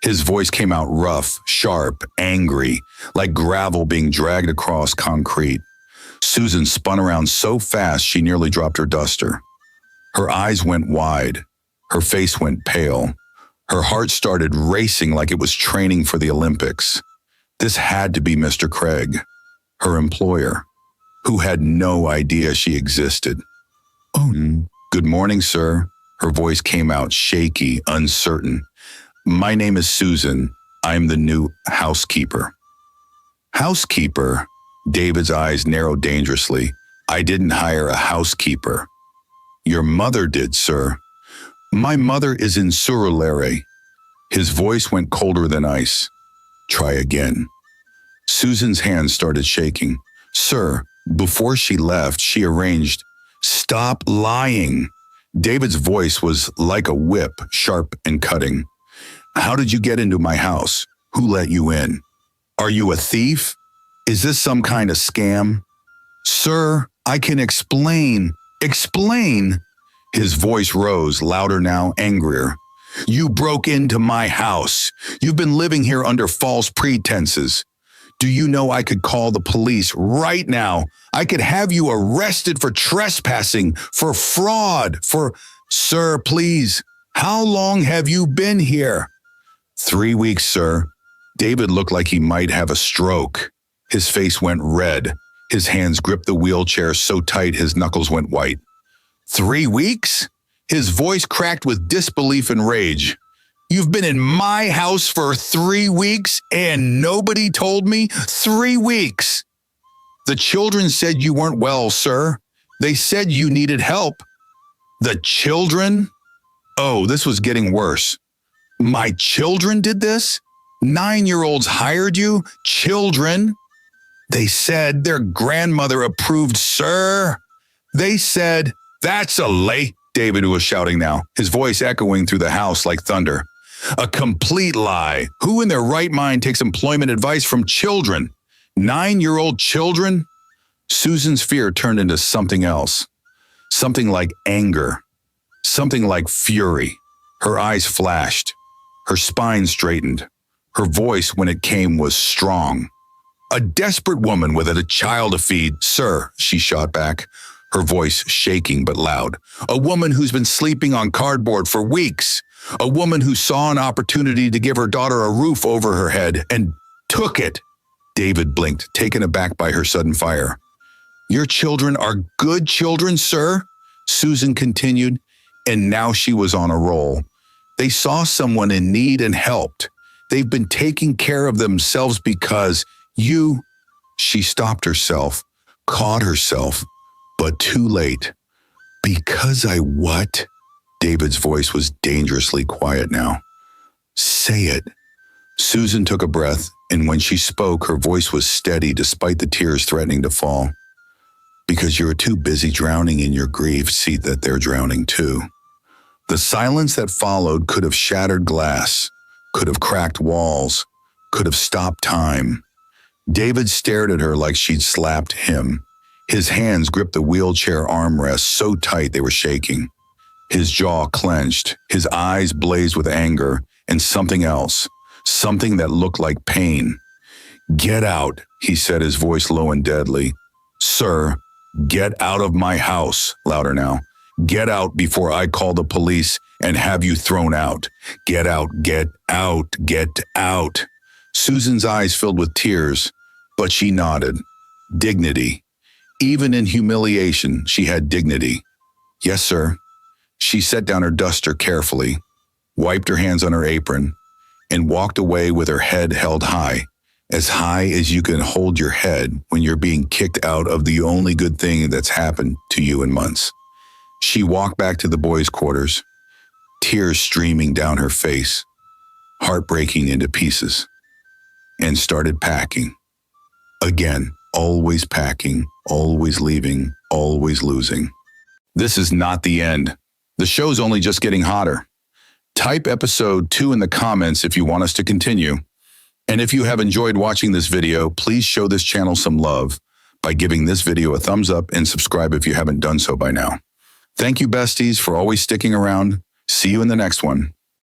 His voice came out rough, sharp, angry, like gravel being dragged across concrete. Susan spun around so fast she nearly dropped her duster. Her eyes went wide. Her face went pale. Her heart started racing like it was training for the Olympics. This had to be Mr. Craig, her employer, who had no idea she existed. Oh, good morning, sir. Her voice came out shaky, uncertain. My name is Susan. I'm the new housekeeper. Housekeeper? David's eyes narrowed dangerously. I didn't hire a housekeeper. Your mother did, sir. My mother is in Surulere. His voice went colder than ice. Try again. Susan's hands started shaking. Sir, before she left, she arranged. Stop lying. David's voice was like a whip, sharp and cutting. How did you get into my house? Who let you in? Are you a thief? Is this some kind of scam? Sir, I can explain. Explain. His voice rose, louder now, angrier. You broke into my house. You've been living here under false pretenses. Do you know I could call the police right now? I could have you arrested for trespassing, for fraud, for... Sir, please, how long have you been here? 3 weeks, sir. David looked like he might have a stroke. His face went red. His hands gripped the wheelchair so tight his knuckles went white. 3 weeks? His voice cracked with disbelief and rage. You've been in my house for 3 weeks and nobody told me? 3 weeks. The children said you weren't well, sir. They said you needed help. The children? Oh, this was getting worse. My children did this? 9-year-olds hired you? Children? They said their grandmother approved, sir. They said, that's a lie. David was shouting now, his voice echoing through the house like thunder. A complete lie. Who in their right mind takes employment advice from children? 9-year-old children? Susan's fear turned into something else. Something like anger. Something like fury. Her eyes flashed. Her spine straightened. Her voice, when it came, was strong. A desperate woman with a child to feed, sir, she shot back, her voice shaking but loud. A woman who's been sleeping on cardboard for weeks. A woman who saw an opportunity to give her daughter a roof over her head and took it. David blinked, taken aback by her sudden fire. Your children are good children, sir? Susan continued, and now she was on a roll. They saw someone in need and helped. They've been taking care of themselves because you... She stopped herself, caught herself, but too late. Because I what? David's voice was dangerously quiet now. Say it. Susan took a breath, and when she spoke, her voice was steady despite the tears threatening to fall. Because you're too busy drowning in your grief, see that they're drowning too. The silence that followed could have shattered glass, could have cracked walls, could have stopped time. David stared at her like she'd slapped him. His hands gripped the wheelchair armrest so tight they were shaking. His jaw clenched, his eyes blazed with anger and something else, something that looked like pain. Get out, he said, his voice low and deadly. Sir, get out of my house, louder now. Get out before I call the police and have you thrown out. Get out, get out, get out. Susan's eyes filled with tears, but she nodded. Dignity. Even in humiliation, she had dignity. Yes, sir. She set down her duster carefully, wiped her hands on her apron, and walked away with her head held high as you can hold your head when you're being kicked out of the only good thing that's happened to you in months. She walked back to the boys' quarters, tears streaming down her face, heart breaking into pieces, and started packing. Again, always packing, always leaving, always losing. This is not the end. The show's only just getting hotter. Type episode 2 in the comments if you want us to continue. And if you have enjoyed watching this video, please show this channel some love by giving this video a thumbs up and subscribe if you haven't done so by now. Thank you, besties, for always sticking around. See you in the next one.